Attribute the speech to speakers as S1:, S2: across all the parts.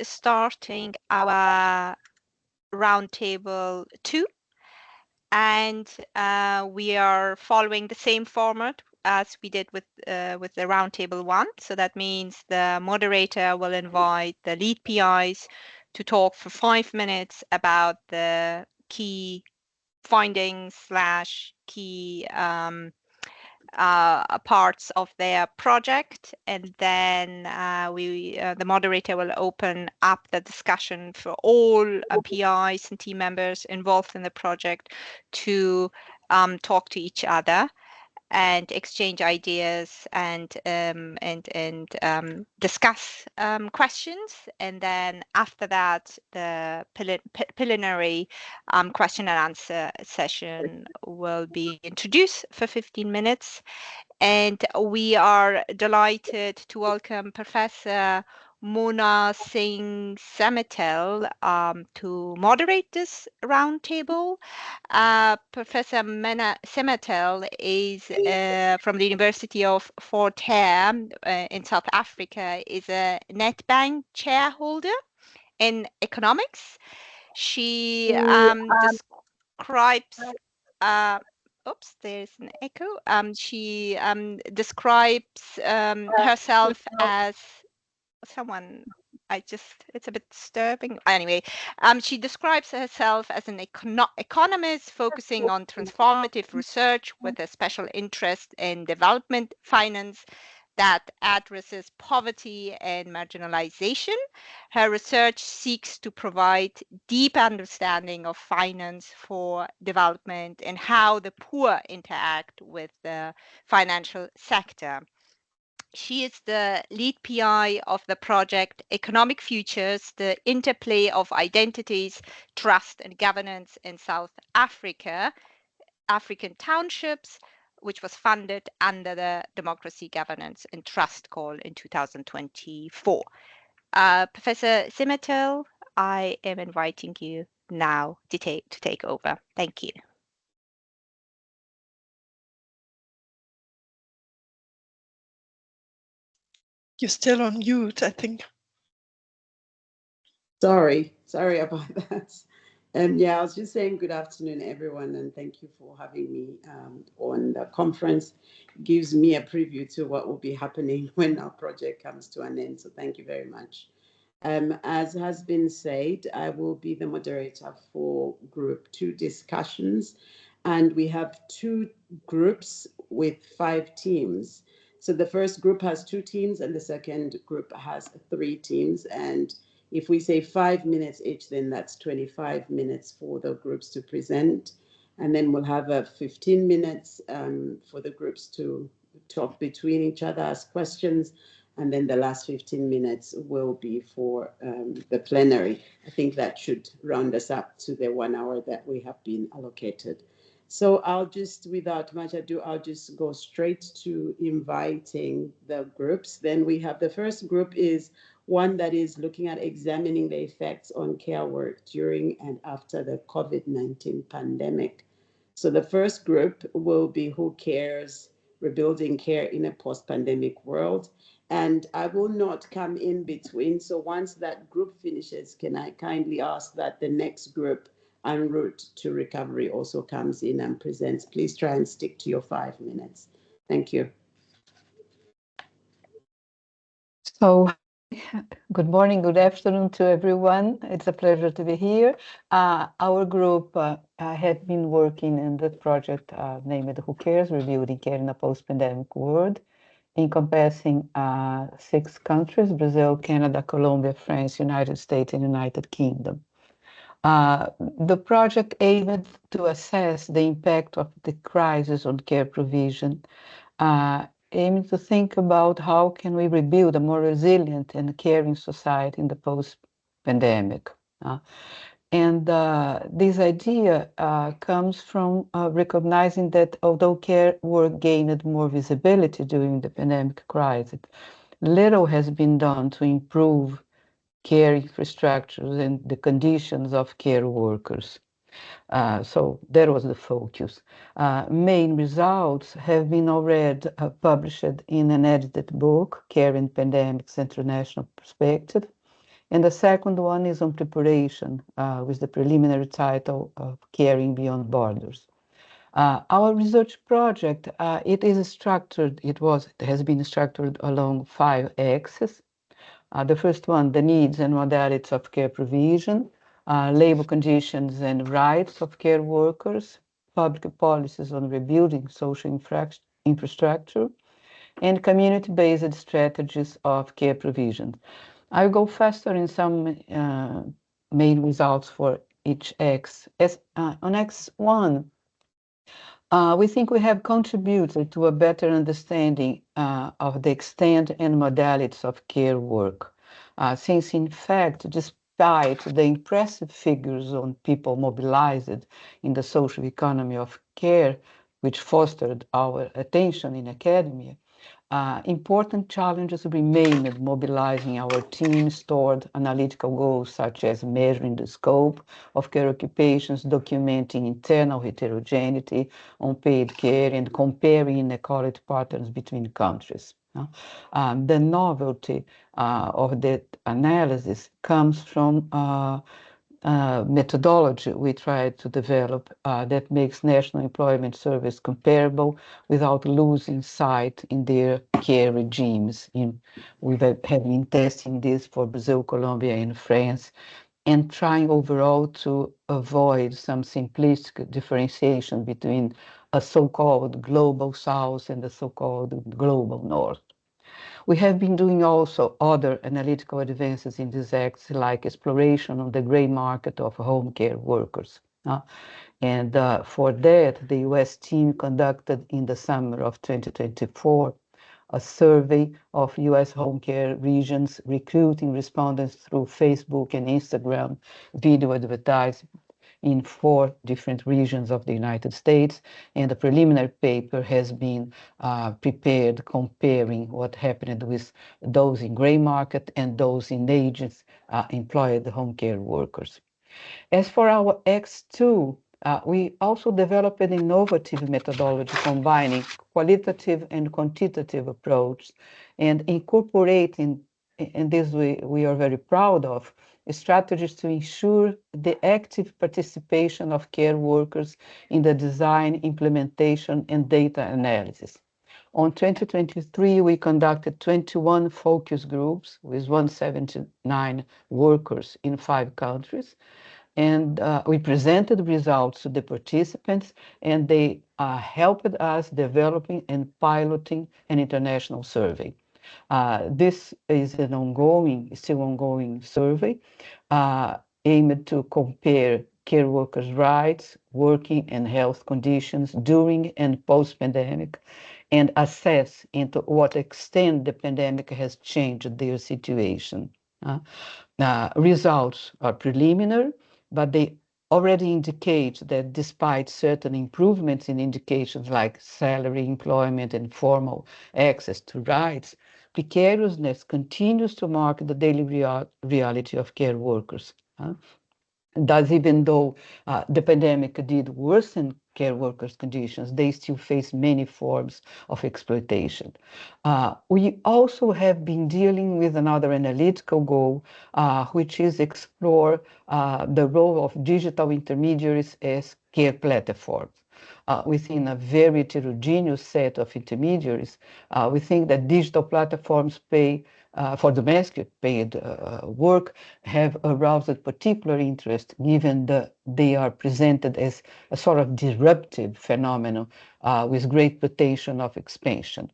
S1: starting our Roundtable 2, and we are following the same format as we did with the Roundtable 1. So that means the moderator will invite the lead PIs to talk for 5 minutes about the key findings / key parts of their project, and then the moderator will open up the discussion for all PIs and team members involved in the project to talk to each other and exchange ideas and discuss questions. And then after that, the plenary question and answer session will be introduced for 15 minutes. And we are delighted to welcome Professor Munacinga Simatele to moderate this roundtable. Professor Simatele is from the University of Fort Hare in South Africa, is a Nedbank shareholder in economics. She describes oops, there's an echo. She describes herself as someone. It's a bit disturbing. Anyway, she describes herself as an economist focusing on transformative research with a special interest in development finance that addresses poverty and marginalization. Her research seeks to provide deep understanding of finance for development and how the poor interact with the financial sector. She is the lead PI of the project Economic Futures, the interplay of identities, trust and governance in South Africa, African townships, which was funded under the Democracy, Governance and Trust Call in 2024. Professor Simatele, I am inviting you now to take over. Thank you.
S2: You're still on mute, I think.
S3: Sorry about that. Yeah, I was just saying good afternoon, everyone, and thank you for having me on the conference. It gives me a preview to what will be happening when our project comes to an end, so thank you very much. As has been said, I will be the moderator for Group 2 discussions, and we have 2 groups with 5 teams. So the first group has 2 teams, and the second group has 3 teams, and if we say 5 minutes each, then that's 25 minutes for the groups to present. And then we'll have 15 minutes for the groups to talk between each other, ask questions. And then the last 15 minutes will be for the plenary. I think that should round us up to the 1 hour that we have been allocated. So I'll just, without much ado, I'll just go straight to inviting the groups. Then we have the first group is one that is looking at examining the effects on care work during and after the COVID-19 pandemic. So the first group will be Who Cares? Rebuilding Care in a Post-Pandemic World. And I will not come in between. So once that group finishes, can I kindly ask that the next group, En Route to Recovery, also comes in and presents. Please try and stick to your 5 minutes. Thank you.
S4: So good morning, good afternoon to everyone. It's a pleasure to be here. Our group has been working in this project named Who Cares? Rebuilding Care in a Post-Pandemic World, encompassing 6 countries: Brazil, Canada, Colombia, France, United States, and United Kingdom. The project aimed to assess the impact of the crisis on care provision, aiming to think about how can we rebuild a more resilient and caring society in the post-pandemic. And this idea comes from recognizing that although care work gained more visibility during the pandemic crisis, little has been done to improve care infrastructures and the conditions of care workers. So that was the focus. Main results have been already published in an edited book, Care in Pandemics, International Perspective, And the second one is on preparation, with the preliminary title of Caring Beyond Borders. Our research project, it has been structured along 5 axes. The first one, the needs and modalities of care provision, labor conditions and rights of care workers, public policies on rebuilding social infrastructure, and community-based strategies of care provision. I'll go faster in some main results for each X. On X1, we think we have contributed to a better understanding of the extent and modalities of care work, since in fact, despite the impressive figures on people mobilized in the social economy of care, which fostered our attention in academia, important challenges remain in mobilizing our teams toward analytical goals such as measuring the scope of care occupations, documenting internal heterogeneity on paid care, and comparing inequality patterns between countries. The novelty of that analysis comes from methodology we tried to develop that makes National Employment Service comparable without losing sight in their care regimes. We have been testing this for Brazil, Colombia, and France, and trying overall to avoid some simplistic differentiation between a so-called global south and the so-called global north. We have been doing also other analytical advances in this act, like exploration of the gray market of home care workers. And for that, the US team conducted in the summer of 2024 a survey of US home care regions, recruiting respondents through Facebook and Instagram video advertising in 4 different regions of the United States, and the preliminary paper has been prepared comparing what happened with those in gray market and those in agents employed home care workers. As for our X2, we also developed an innovative methodology combining qualitative and quantitative approach and incorporating, and this we are very proud of, strategies to ensure the active participation of care workers in the design, implementation, and data analysis. On 2023, we conducted 21 focus groups with 179 workers in 5 countries. And we presented results to the participants, and they helped us developing and piloting an international survey. This is an still ongoing survey aimed to compare care workers' rights, working and health conditions during and post-pandemic, and assess into what extent the pandemic has changed their situation. Results are preliminary, but they already indicate that despite certain improvements in indications like salary, employment, and formal access to rights, precariousness continues to mark the daily reality of care workers. Thus, even though the pandemic did worsen care workers' conditions, they still face many forms of exploitation. We also have been dealing with another analytical goal, which is explore the role of digital intermediaries as care platforms. Within a very heterogeneous set of intermediaries, we think that digital platforms for domestic paid work have aroused particular interest, given that they are presented as a sort of disruptive phenomenon with great potential of expansion.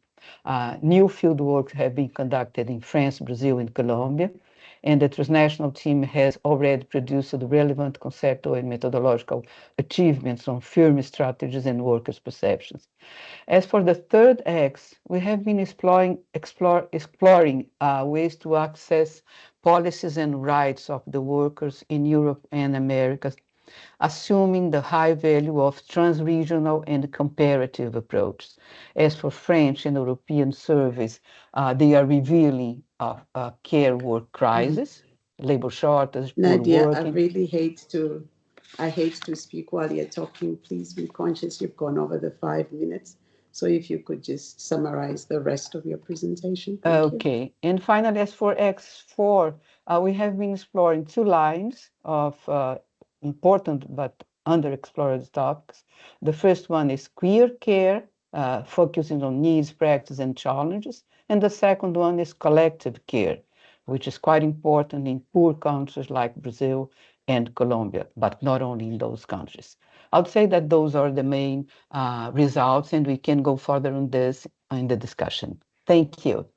S4: New field work have been conducted in France, Brazil, and Colombia, and the transnational team has already produced relevant conceptual and methodological achievements on firm strategies and workers' perceptions. As for the third X, we have been exploring ways to access policies and rights of the workers in Europe and America, assuming the high value of transregional and comparative approaches. As for French and European surveys, they are revealing a care work crisis, labor shortage, poor
S3: Nadya,
S4: working.
S3: I hate to speak while you're talking. Please be conscious you've gone over the 5 minutes. So if you could just summarize the rest of your presentation. Thank you.
S4: Okay, and finally, as for X4, we have been exploring 2 lines of important but underexplored topics. The first one is queer care, focusing on needs, practice, and challenges. And the second one is collective care, which is quite important in poor countries like Brazil and Colombia, but not only in those countries. I would say that those are the main results, and we can go further on this in the discussion. Thank you.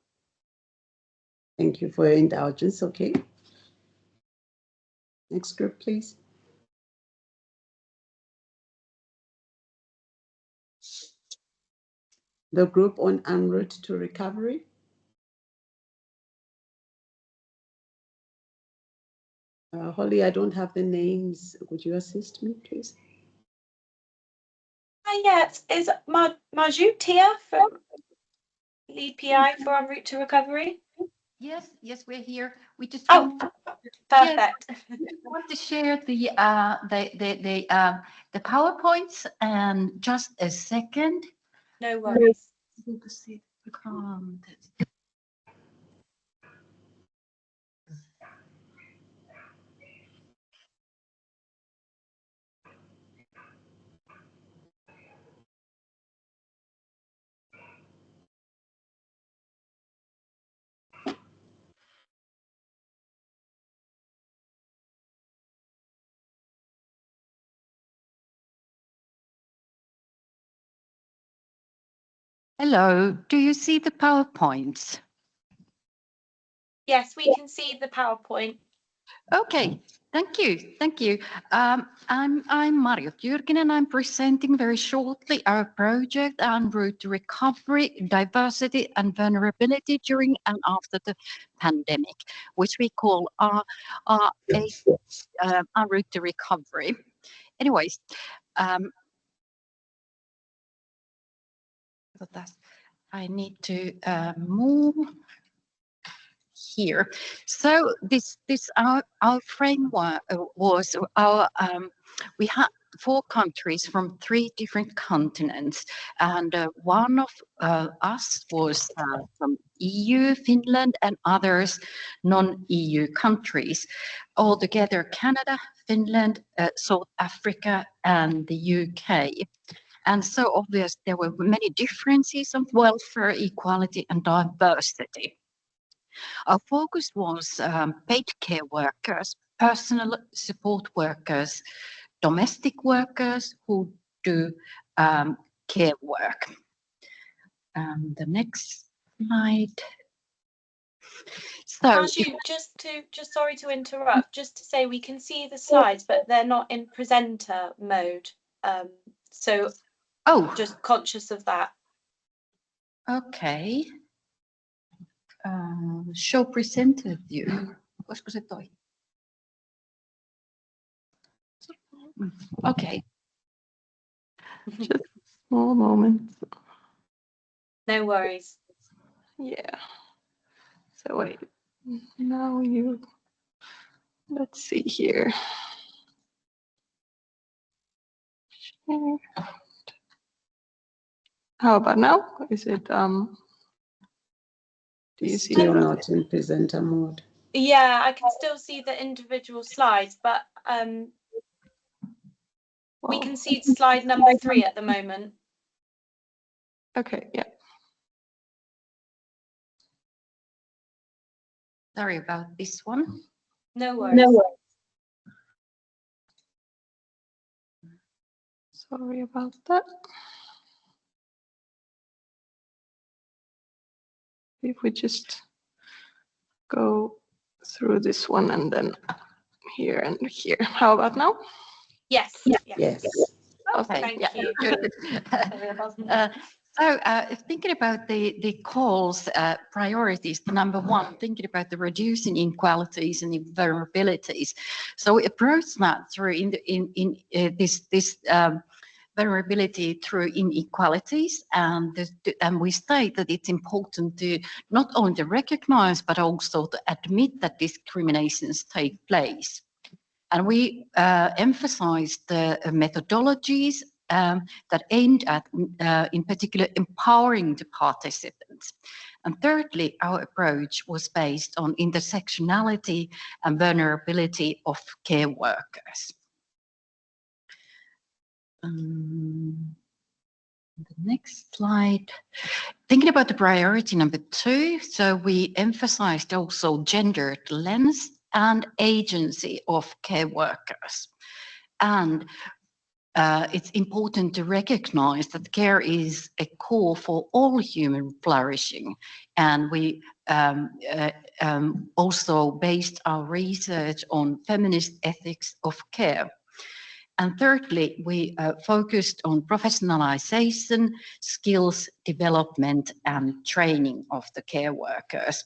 S3: Thank you for your indulgence. Okay. Next group, please. The group on en route to recovery. Holly, I don't have the names. Would you assist me, please?
S5: Yes, is Marjut here from lead PI for En route to recovery?
S6: Yes, we're here. We just
S5: perfect.
S6: want to share the PowerPoints and just a second.
S5: No worries.
S6: Hello, do you see the PowerPoints?
S5: Yes, we can see the PowerPoint.
S6: Okay, thank you. I'm Marjut Jyrkinen. I'm presenting very shortly our project En route to recovery, diversity and vulnerability during and after the pandemic, which we call En route to recovery. Anyways, I need to move here. So this our framework was our we had 4 countries from 3 different continents, and one of us was from EU, Finland, and others non-EU countries. Altogether, Canada, Finland, South Africa, and the UK. And so obvious there were many differences of welfare, equality, and diversity. Our focus was paid care workers, personal support workers, domestic workers who do care work. The next slide. So,
S5: Marjut, just sorry to interrupt, just to say we can see the slides, but they're not in presenter mode. So just conscious of that.
S6: Okay. Show presenter view. Voisiko se toi? Okay.
S2: Just a small moment.
S5: No worries.
S2: Yeah. So wait, now let's see here. How about now? Is it, do you see?
S3: Still not in presenter mode.
S5: Yeah, I can still see the individual slides, but we can see slide number 3 at the moment.
S2: Okay, yeah.
S6: Sorry about this one.
S5: No worries.
S2: Sorry about that. If we just go through this one and then here and here. How about now?
S5: Yes.
S3: Yes.
S6: Okay.
S5: Thank you.
S6: So thinking about the calls, priorities, the number 1, thinking about the reducing inequalities and vulnerabilities. So we approach that through this vulnerability through inequalities, and we state that it's important to not only to recognize but also to admit that discriminations take place. And we emphasize the methodologies that aimed at, in particular, empowering the participants. And thirdly, our approach was based on intersectionality and vulnerability of care workers. The next slide. Thinking about the priority number 2, so we emphasized also gendered lens and agency of care workers. And it's important to recognize that care is a core for all human flourishing. And we also based our research on feminist ethics of care. And thirdly, we focused on professionalization, skills development, and training of the care workers.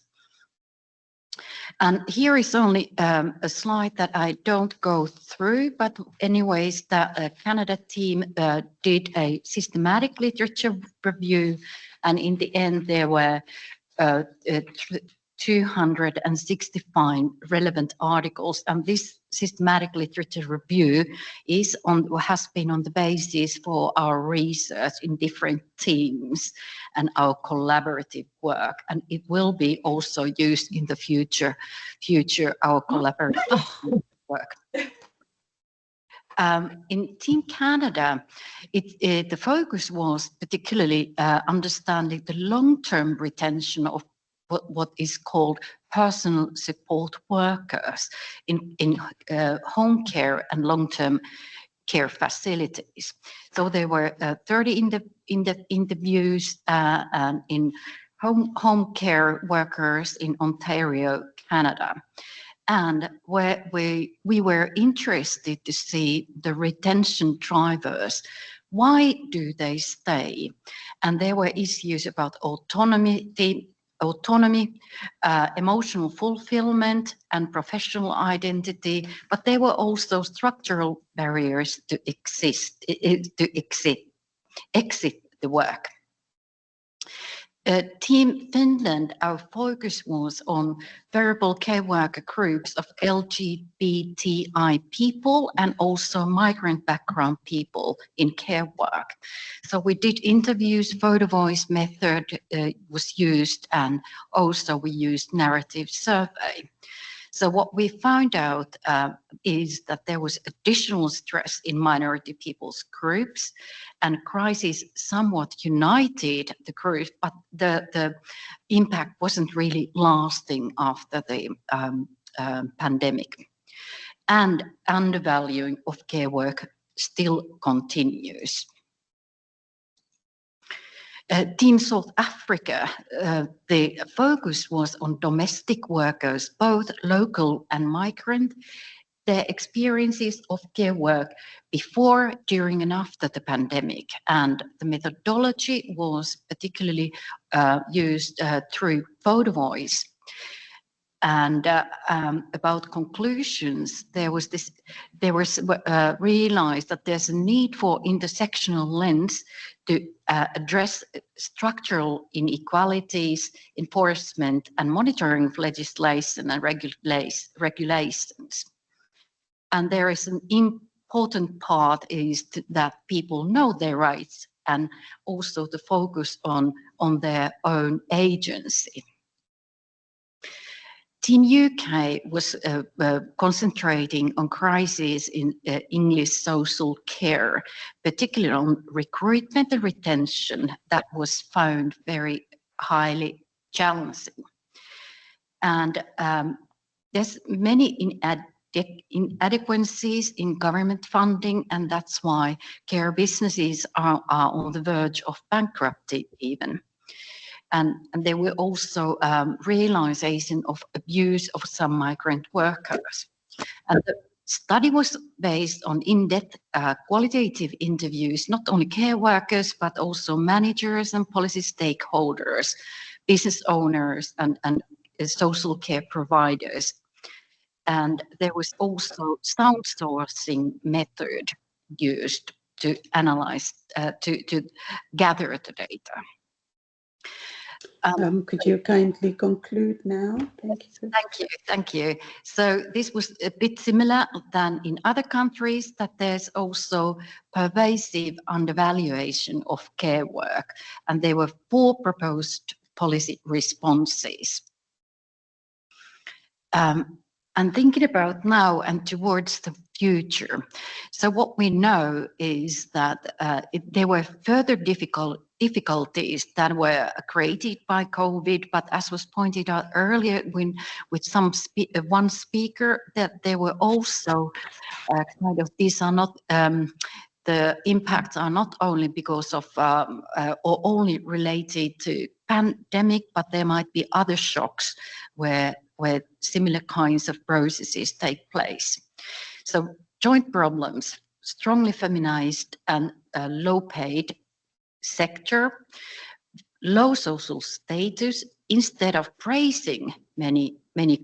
S6: And here is only a slide that I don't go through, but anyways, the Canada team did a systematic literature review, and in the end there were 265 relevant articles, and this systematic literature review has been on the basis for our research in different teams and our collaborative work, and it will be also used in the future our collaborative work. In Team Canada, the focus was particularly understanding the long-term retention of what is called personal support workers in home care and long-term care facilities. So there were 30 interviews and in home care workers in Ontario, Canada. And where we were interested to see the retention drivers. Why do they stay? And there were issues about autonomy, emotional fulfillment, and professional identity, but there were also structural barriers to exit the work. Team Finland, our focus was on variable care worker groups of LGBTI people and also migrant background people in care work. So we did interviews, photo voice method was used, and also we used narrative survey. So what we found out is that there was additional stress in minority people's groups, and crisis somewhat united the group, but the impact wasn't really lasting after the pandemic. And undervaluing of care work still continues. Team South Africa, the focus was on domestic workers, both local and migrant, their experiences of care work before, during, and after the pandemic. And the methodology was particularly used through photo voice. And about conclusions, there was realized that there's a need for intersectional lens to address structural inequalities, enforcement, and monitoring of legislation and regulations. And there is an important part is that people know their rights and also the focus on their own agency. Team UK was concentrating on crises in English social care, particularly on recruitment and retention that was found very highly challenging. And there's many inadequacies in government funding, and that's why care businesses are on the verge of bankruptcy even. And there were also realization of abuse of some migrant workers. And the study was based on in-depth qualitative interviews, not only care workers, but also managers and policy stakeholders, business owners, and social care providers. And there was also sound sourcing method used to analyze, to gather the data.
S3: Could you kindly conclude now? Thank you.
S6: Thank you. So this was a bit similar than in other countries, that there's also pervasive undervaluation of care work, and there were 4 proposed policy responses. And thinking about now and towards the future. So what we know is that there were further difficulties that were created by COVID, but as was pointed out earlier with one speaker, that there were also kind of, these are not, the impacts are not only because of or only related to pandemic, but there might be other shocks where similar kinds of processes take place. So joint problems, strongly feminized and low paid sector, low social status, instead of praising many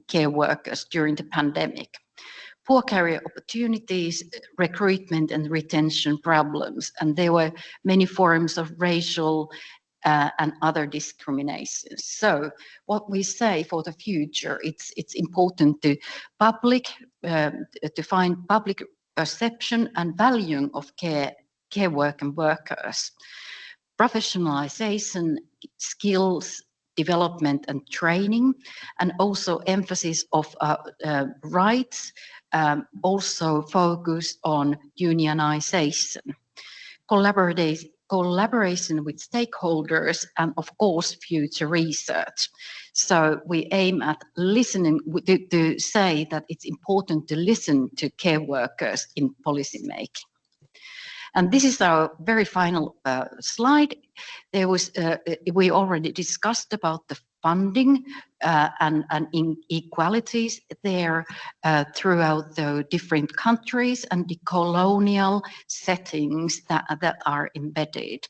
S6: care workers during the pandemic. Poor career opportunities, recruitment and retention problems, and there were many forms of racial and other discriminations. So what we say for the future, it's important to find public perception and valuing of care work and workers, professionalization, skills development and training, and also emphasis of rights, also focus on unionization, collaboration with stakeholders, and of course future research. So we aim at listening, to say that it's important to listen to care workers in policy making. And this is our very final slide. There was, we already discussed about the funding and inequalities there throughout the different countries and the colonial settings that are embedded.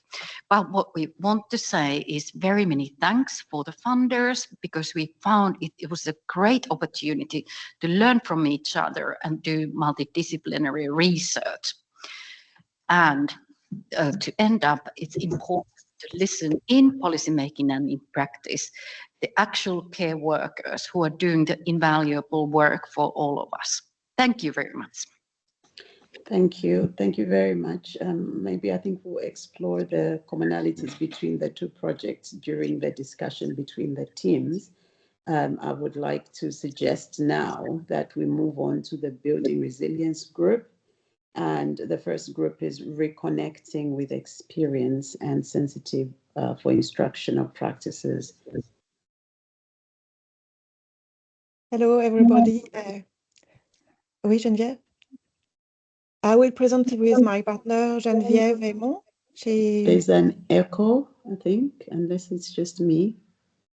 S6: But what we want to say is very many thanks for the funders, because we found it was a great opportunity to learn from each other and do multidisciplinary research. And to end up, it's important to listen in policymaking and in practice, the actual care workers who are doing the invaluable work for all of us. Thank you very much.
S3: Thank you. Thank you very much. Maybe I think we'll explore the commonalities between the 2 projects during the discussion between the teams. I would like to suggest now that we move on to the Building Resilience group. And the first group is Reconnecting with Experience and Sensitive for Instructional Practices.
S7: Hello, everybody. Oui, Genevieve. I will present with my partner, Genevieve Emond.
S3: There's an echo, I think, unless it's just me.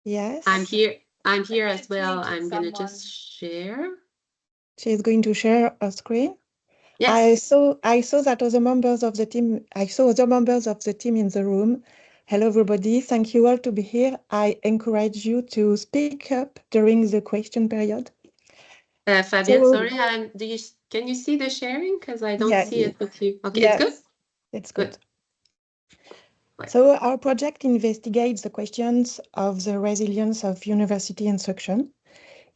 S7: Yes.
S8: I'm here as well. I'm going to just share.
S7: She's going to share a screen.
S8: Yes.
S7: I saw that other members of the team. I saw other members of the team in the room. Hello, everybody. Thank you all to be here. I encourage you to speak up during the question period.
S8: Fabienne, sorry. Can you see the sharing? Because I don't see it with you. Okay,
S7: yes,
S8: it's good.
S7: It's good. So our project investigates the questions of the resilience of university instruction.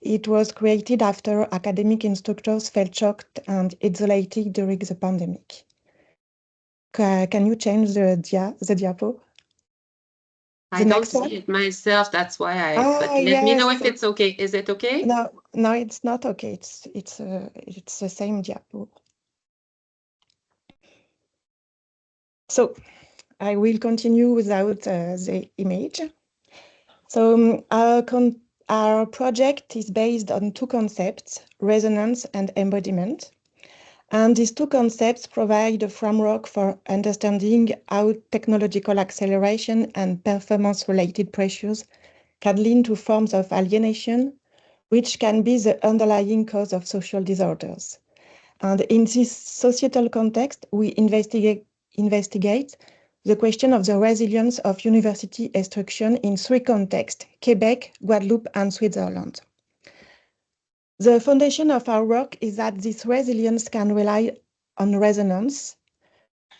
S7: It was created after academic instructors felt shocked and isolated during the pandemic. Can you change the diapo?
S8: I don't see it myself. That's why but let me know if it's okay. Is it okay?
S7: No, it's not okay. It's the same diapo. So I will continue without the image. So our project is based on 2 concepts, resonance and embodiment. And these 2 concepts provide a framework for understanding how technological acceleration and performance-related pressures can lead to forms of alienation, which can be the underlying cause of social disorders. And in this societal context, we investigate the question of the resilience of university instruction in 3 contexts: Quebec, Guadeloupe, and Switzerland. The foundation of our work is that this resilience can rely on resonance,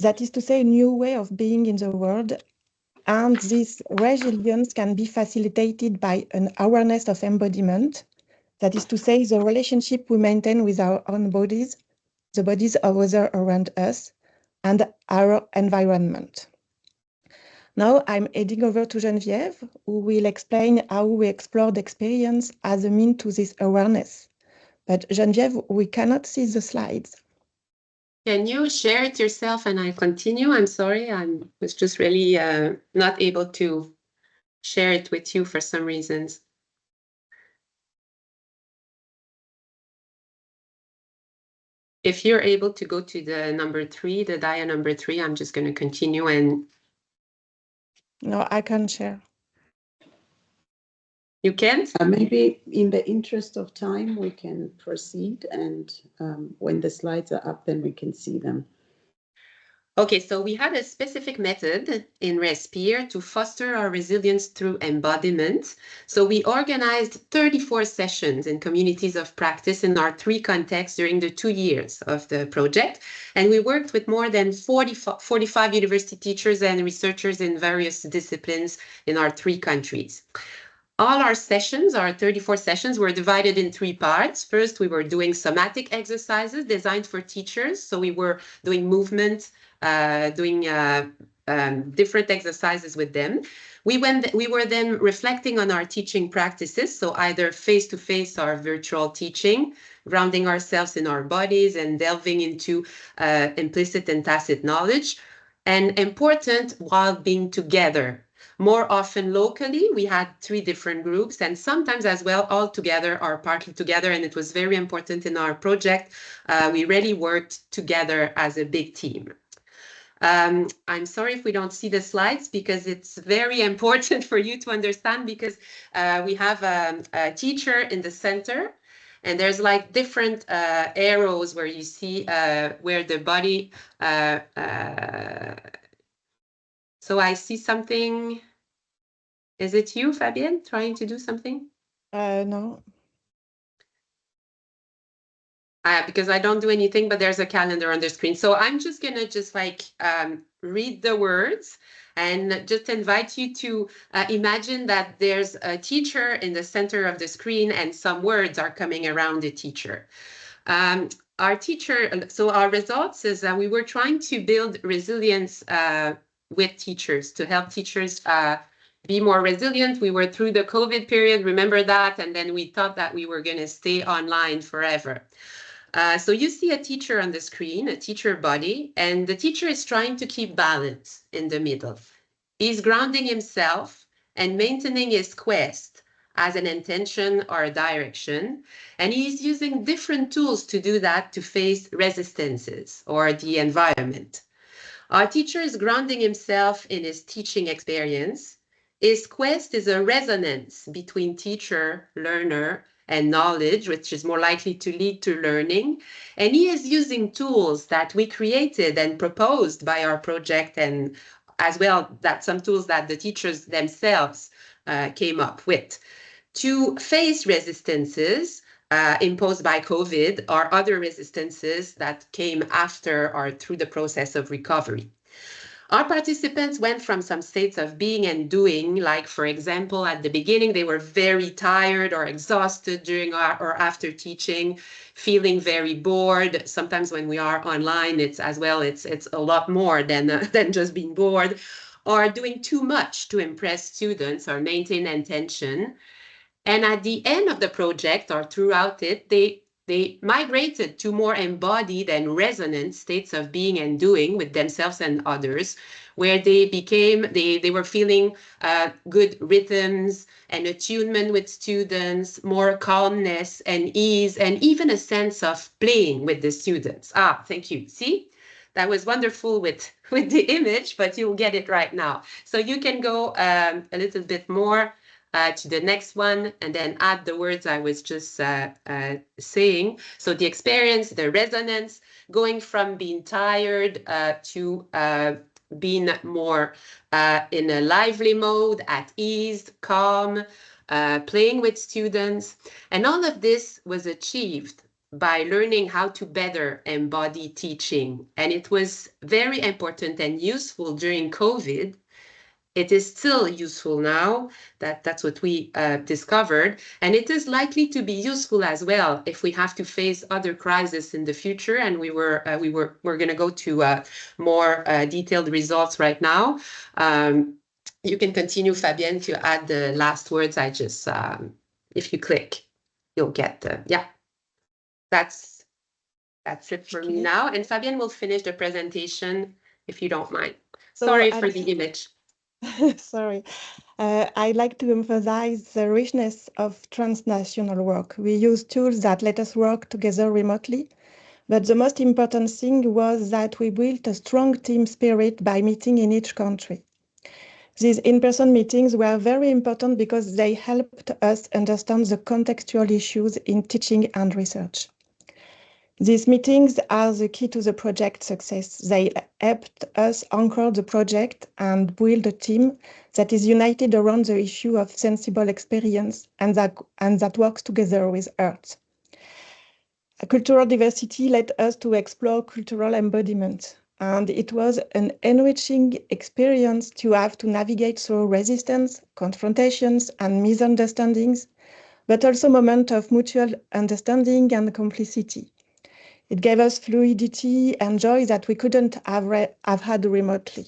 S7: that is to say, a new way of being in the world, And this resilience can be facilitated by an awareness of embodiment. That is to say, the relationship we maintain with our own bodies, the bodies of others around us, and our environment. Now I'm heading over to Genevieve, who will explain how we explored experience as a means to this awareness. But Genevieve, we cannot see the slides.
S8: Can you share it yourself and I continue? I'm sorry, I was just really not able to share it with you for some reasons. If you're able to go to the number 3, the dia number 3, I'm just going to continue and...
S7: No, I can't share.
S8: You can't?
S3: Maybe in the interest of time, we can proceed, and when the slides are up, then we can see them.
S8: Okay, so we had a specific method in Respire to foster our resilience through embodiment. So we organized 34 sessions in communities of practice in our 3 contexts during the 2 years of the project. And we worked with more than 45 university teachers and researchers in various disciplines in our 3 countries. All our sessions, our 34 sessions, were divided in 3 parts. First, we were doing somatic exercises designed for teachers. So we were doing movement, doing different exercises with them. We were then reflecting on our teaching practices, so either face-to-face or virtual teaching, grounding ourselves in our bodies and delving into implicit and tacit knowledge, and important while being together. More often locally, we had 3 different groups, and sometimes as well all together or partly together, and it was very important in our project. We really worked together as a big team. I'm sorry if we don't see the slides because it's very important for you to understand, because we have a teacher in the center, and there's like different arrows where you see where the body... So I see something. Is it you, Fabienne, trying to do something?
S7: No.
S8: Because I don't do anything, but there's a calendar on the screen. So I'm just going to read the words and just invite you to imagine that there's a teacher in the center of the screen and some words are coming around the teacher. Our results is that we were trying to build resilience with teachers, to help teachers be more resilient. We were through the COVID period, remember that, and then we thought that we were going to stay online forever. So you see a teacher on the screen, a teacher body, and the teacher is trying to keep balance in the middle. He's grounding himself and maintaining his quest as an intention or a direction, and he's using different tools to do that, to face resistances or the environment. Our teacher is grounding himself in his teaching experience. His quest is a resonance between teacher, learner, and knowledge, which is more likely to lead to learning. And he is using tools that we created and proposed by our project, and as well that some tools that the teachers themselves came up with to face resistances imposed by COVID or other resistances that came after or through the process of recovery. Our participants went from some states of being and doing, like, for example, at the beginning, they were very tired or exhausted during or after teaching, feeling very bored. Sometimes when we are online, it's a lot more than just being bored, or doing too much to impress students or maintain attention. And at the end of the project or throughout it, they migrated to more embodied and resonant states of being and doing with themselves and others, where they were feeling good rhythms and attunement with students, more calmness and ease, and even a sense of playing with the students. Thank you. See? That was wonderful with the image, but you'll get it right now. So you can go a little bit more to the next one, and then add the words I was just saying. So the experience, the resonance, going from being tired to being more in a lively mode, at ease, calm, playing with students. And all of this was achieved by learning how to better embody teaching. And it was very important and useful during COVID, it is still useful now. That's what we discovered, and it is likely to be useful as well if we have to face other crises in the future. And we're going to go to more detailed results right now. You can continue, Fabienne, to add the last words. I just if you click, you'll get the That's it for me now. And Fabienne will finish the presentation if you don't mind. Sorry for the image.
S7: Sorry. I'd like to emphasize the richness of transnational work. We use tools that let us work together remotely, but the most important thing was that we built a strong team spirit by meeting in each country. These in-person meetings were very important because they helped us understand the contextual issues in teaching and research. These meetings are the key to the project success. They helped us anchor the project and build a team that is united around the issue of sensible experience and that works together with Earth. Cultural diversity led us to explore cultural embodiment, and it was an enriching experience to have to navigate through resistance, confrontations, and misunderstandings, but also moments of mutual understanding and complicity. It gave us fluidity and joy that we couldn't have had remotely.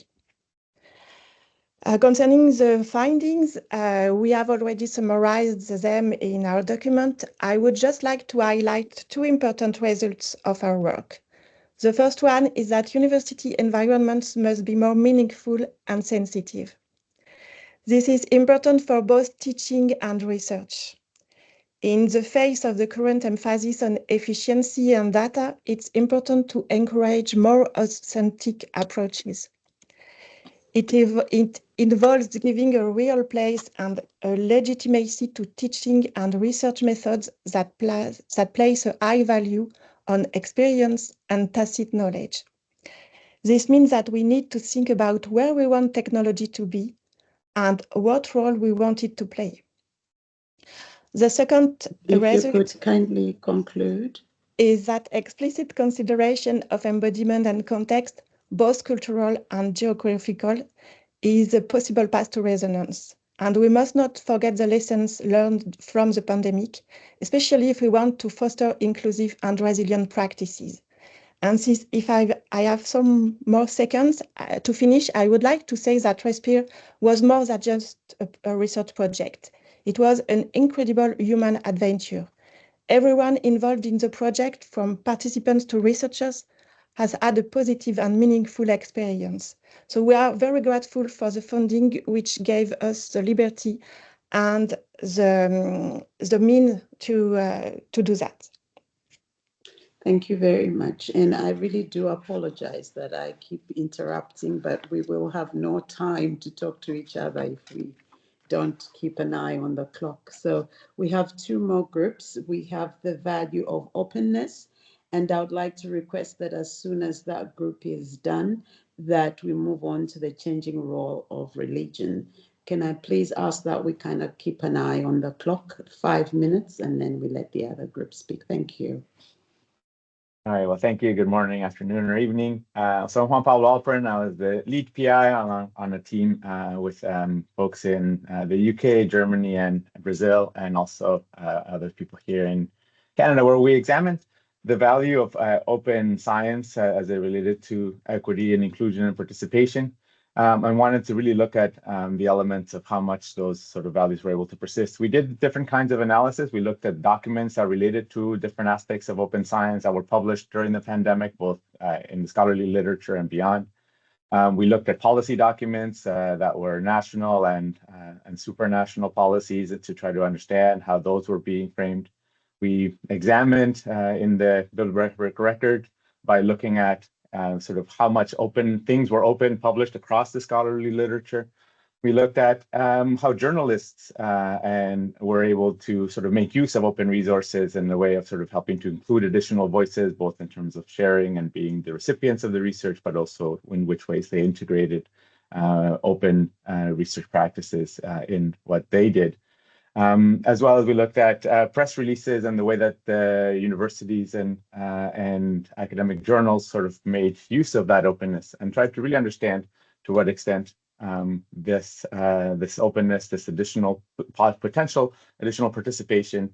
S7: Concerning the findings, we have already summarized them in our document. I would just like to highlight two important results of our work. The first one is that university environments must be more meaningful and sensitive. This is important for both teaching and research. In the face of the current emphasis on efficiency and data, it's important to encourage more authentic approaches. It involves giving a real place and a legitimacy to teaching and research methods that place a high value on experience and tacit knowledge. This means that we need to think about where we want technology to be and what role we want it to play. The second result,
S3: you could kindly conclude,
S7: is that explicit consideration of embodiment and context, both cultural and geographical, is a possible path to resonance. And we must not forget the lessons learned from the pandemic, especially if we want to foster inclusive and resilient practices. And since if I have some more seconds to finish, I would like to say that Respire was more than just a research project. It was an incredible human adventure. Everyone involved in the project, from participants to researchers, has had a positive and meaningful experience. So we are very grateful for the funding, which gave us the liberty and the means to do that.
S3: Thank you very much. And I really do apologize that I keep interrupting, but we will have no time to talk to each other if we don't keep an eye on the clock. So we have two more groups. We have the value of openness, and I would like to request that as soon as that group is done, that we move on to the changing role of religion. Can I please ask that we kind of keep an eye on the clock, 5 minutes, and then we let the other group speak. Thank you.
S9: All right, well, thank you. Good morning, afternoon, or evening. So I'm Juan Pablo Alperin. I was the lead PI on a team with folks in the UK, Germany, and Brazil, and also other people here in Canada, where we examined the value of open science as it related to equity and inclusion and participation. I wanted to really look at the elements of how much those sort of values were able to persist. We did different kinds of analysis. We looked at documents that related to different aspects of open science that were published during the pandemic, both in the scholarly literature and beyond. We looked at policy documents that were national and supranational policies to try to understand how those were being framed. We examined in the Bill record by looking at sort of how much open things were published across the scholarly literature. We looked at how journalists were able to sort of make use of open resources in the way of sort of helping to include additional voices, both in terms of sharing and being the recipients of the research, but also in which ways they integrated open research practices in what they did. As well as we looked at press releases and the way that the universities and academic journals sort of made use of that openness and tried to really understand to what extent this openness, this additional potential additional participation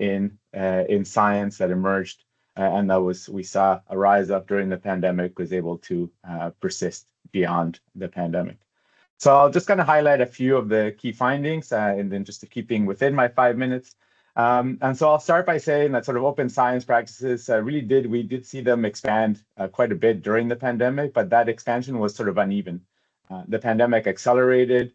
S9: in science that emerged and that we saw a rise up during the pandemic was able to persist beyond the pandemic. So I'll just kind of highlight a few of the key findings and then just keeping within my 5 minutes. And so I'll start by saying that sort of open science practices we did see them expand quite a bit during the pandemic, but that expansion was sort of uneven. The pandemic accelerated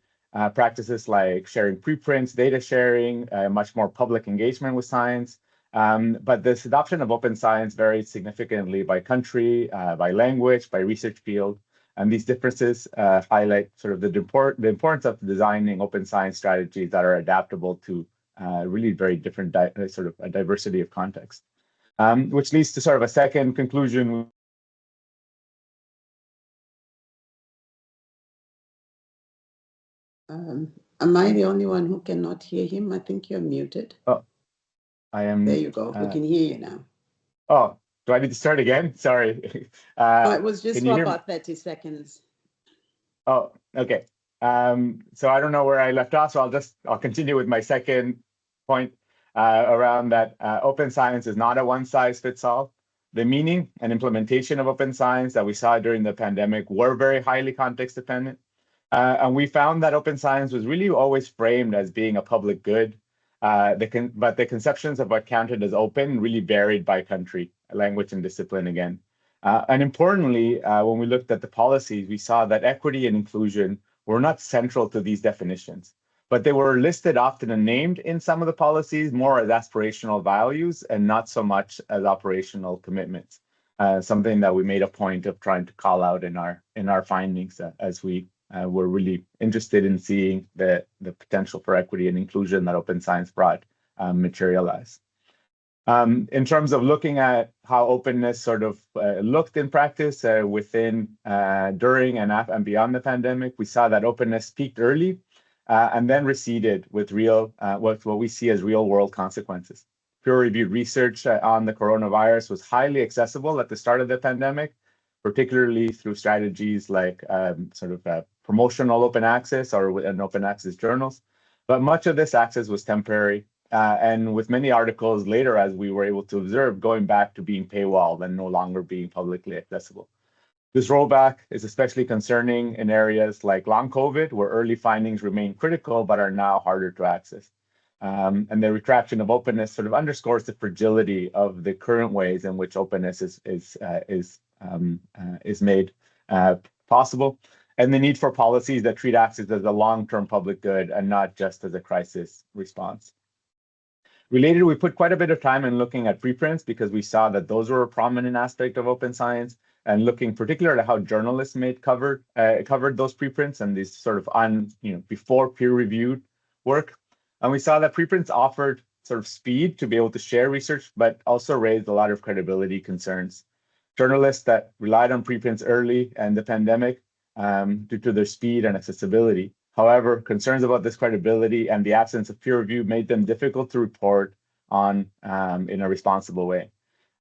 S9: practices like sharing preprints, data sharing, much more public engagement with science. But this adoption of open science varied significantly by country, by language, by research field. And these differences highlight sort of the importance of designing open science strategies that are adaptable to really very different sort of a diversity of context, which leads to sort of a second conclusion.
S3: Am I the only one who cannot hear him? I think you're muted.
S9: Oh, I am.
S3: There you go. We can hear you now.
S9: Oh, do I need to start again? Sorry.
S3: It was just for about 30 seconds.
S9: Oh, okay. So I don't know where I left off, so I'll continue with my second point around that open science is not a one-size-fits-all. The meaning and implementation of open science that we saw during the pandemic were very highly context dependent. And we found that open science was really always framed as being a public good, but the conceptions of what counted as open really varied by country, language, and discipline again. And importantly, when we looked at the policies, we saw that equity and inclusion were not central to these definitions, but they were listed often and named in some of the policies more as aspirational values and not so much as operational commitments. Something that we made a point of trying to call out in our findings as we were really interested in seeing the potential for equity and inclusion that open science brought materialize. In terms of looking at how openness sort of looked in practice within, during, and beyond the pandemic, we saw that openness peaked early and then receded with what we see as real world consequences. Peer-reviewed research on the coronavirus was highly accessible at the start of the pandemic, particularly through strategies like promotional open access or open access journals. But much of this access was temporary. And with many articles later, as we were able to observe, going back to being paywalled and no longer being publicly accessible. This rollback is especially concerning in areas like long COVID, where early findings remain critical but are now harder to access. And the retraction of openness sort of underscores the fragility of the current ways in which openness is made possible, and the need for policies that treat access as a long-term public good and not just as a crisis response. Related, we put quite a bit of time in looking at preprints because we saw that those were a prominent aspect of open science, and looking particularly at how journalists covered those preprints and these sort of before peer-reviewed work. And we saw that preprints offered sort of speed to be able to share research, but also raised a lot of credibility concerns. Journalists that relied on preprints early in the pandemic due to their speed and accessibility. However, concerns about this credibility and the absence of peer review made them difficult to report on in a responsible way.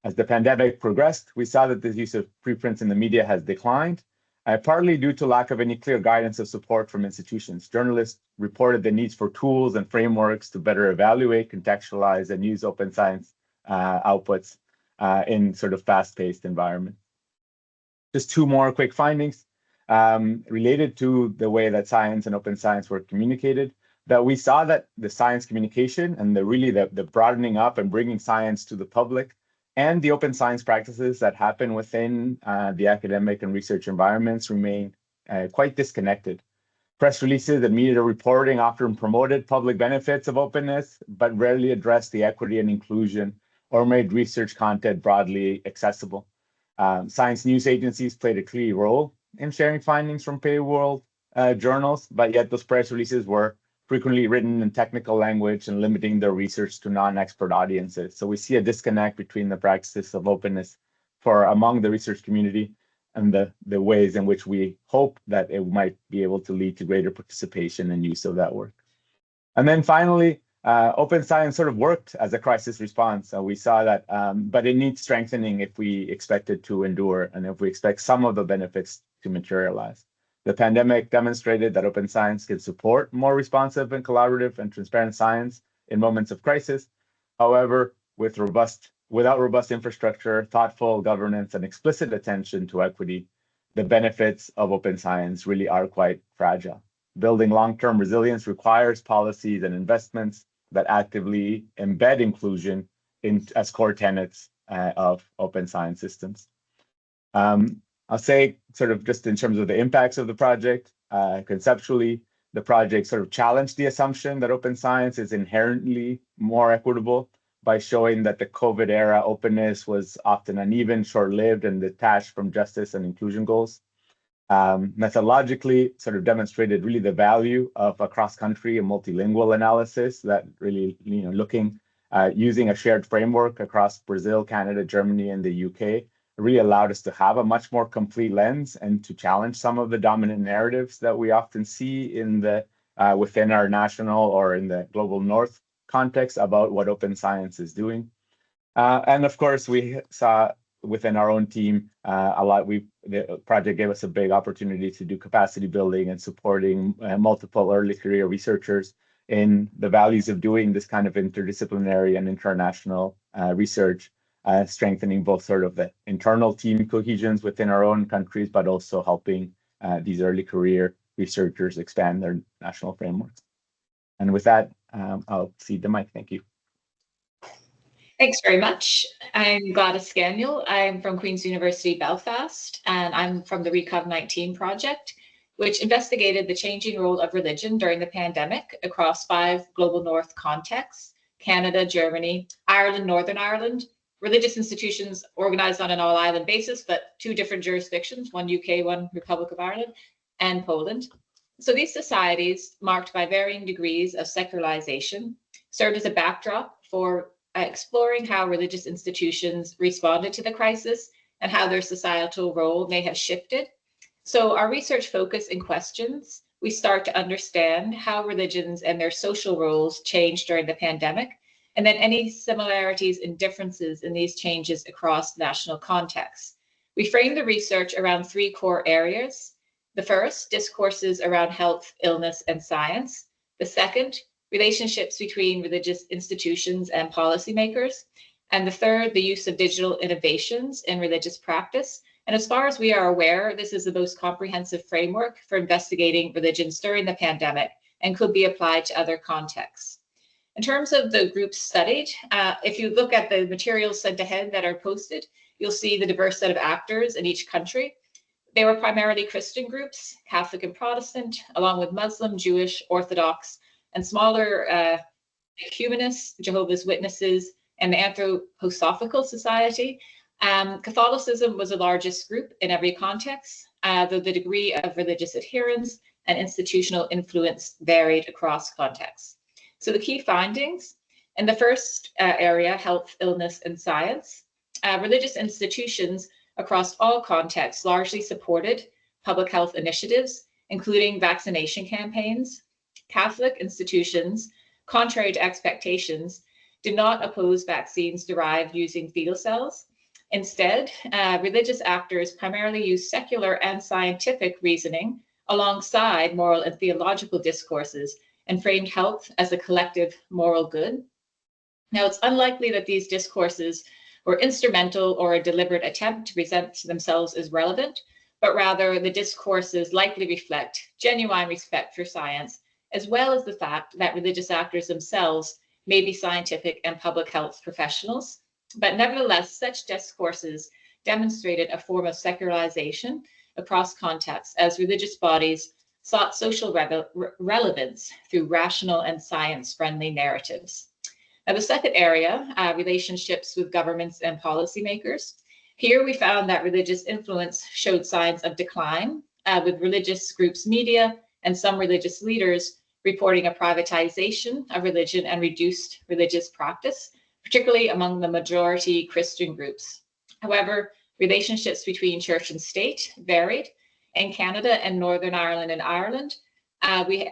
S9: As the pandemic progressed, we saw that the use of preprints in the media has declined, partly due to lack of any clear guidance of support from institutions. Journalists reported the needs for tools and frameworks to better evaluate, contextualize, and use open science outputs in sort of fast-paced environment. Just two more quick findings. Related to the way that science and open science were communicated, that we saw that the science communication and the broadening up and bringing science to the public and the open science practices that happen within the academic and research environments remain quite disconnected. Press releases and media reporting often promoted public benefits of openness, but rarely addressed the equity and inclusion or made research content broadly accessible. Science news agencies played a key role in sharing findings from paywall journals, but yet those press releases were frequently written in technical language and limiting their research to non-expert audiences. So we see a disconnect between the practices of openness among the research community and the ways in which we hope that it might be able to lead to greater participation and use of that work. And then finally, open science sort of worked as a crisis response. We saw that, but it needs strengthening if we expect it to endure and if we expect some of the benefits to materialize. The pandemic demonstrated that open science can support more responsive and collaborative and transparent science in moments of crisis. However, without robust infrastructure, thoughtful governance, and explicit attention to equity, the benefits of open science really are quite fragile. Building long-term resilience requires policies and investments that actively embed inclusion as core tenets of open science systems. I'll say sort of just in terms of the impacts of the project, conceptually, the project sort of challenged the assumption that open science is inherently more equitable by showing that the COVID era openness was often uneven, short-lived, and detached from justice and inclusion goals. Methodologically, sort of demonstrated really the value of a cross-country and multilingual analysis that really, looking using a shared framework across Brazil, Canada, Germany, and the UK really allowed us to have a much more complete lens and to challenge some of the dominant narratives that we often see in the within our national or in the global north context about what open science is doing. And of course, we saw within our own team the project gave us a big opportunity to do capacity building and supporting multiple early career researchers in the values of doing this kind of interdisciplinary and international research, strengthening both sort of the internal team cohesions within our own countries, but also helping these early career researchers expand their national frameworks. And with that, I'll cede the mic. Thank you.
S10: Thanks very much. I'm Gladys Ganiel. I'm from Queen's University, Belfast, and I'm from the Reconnecting project, which investigated the changing role of religion during the pandemic across 5 global north contexts: Canada, Germany, Ireland, Northern Ireland, religious institutions organized on an all-island basis, but 2 different jurisdictions, one UK, one Republic of Ireland, and Poland. So these societies, marked by varying degrees of secularization, served as a backdrop for exploring how religious institutions responded to the crisis and how their societal role may have shifted. So our research focus in questions, we start to understand how religions and their social roles changed during the pandemic, and then any similarities and differences in these changes across national contexts. We frame the research around 3 core areas. The first, discourses around health, illness, and science. The second, relationships between religious institutions and policymakers. And the third, the use of digital innovations in religious practice. And as far as we are aware, this is the most comprehensive framework for investigating religions during the pandemic and could be applied to other contexts. In terms of the groups studied, if you look at the materials sent ahead that are posted, you'll see the diverse set of actors in each country. They were primarily Christian groups, Catholic and Protestant, along with Muslim, Jewish, Orthodox, and smaller humanists, Jehovah's Witnesses, and the Anthroposophical Society. Catholicism was the largest group in every context, though the degree of religious adherence and institutional influence varied across contexts. So the key findings, in the first area, health, illness, and science, religious institutions across all contexts largely supported public health initiatives, including vaccination campaigns. Catholic institutions, contrary to expectations, did not oppose vaccines derived using fetal cells. Instead, religious actors primarily used secular and scientific reasoning alongside moral and theological discourses and framed health as a collective moral good. Now, it's unlikely that these discourses were instrumental or a deliberate attempt to present themselves as relevant, but rather the discourses likely reflect genuine respect for science, as well as the fact that religious actors themselves may be scientific and public health professionals. But nevertheless, such discourses demonstrated a form of secularization across contexts as religious bodies sought social relevance through rational and science-friendly narratives. Now, the second area, relationships with governments and policymakers. Here we found that religious influence showed signs of decline, with religious groups, media, and some religious leaders reporting a privatization of religion and reduced religious practice, particularly among the majority Christian groups. However, relationships between church and state varied. In Canada and Northern Ireland and Ireland,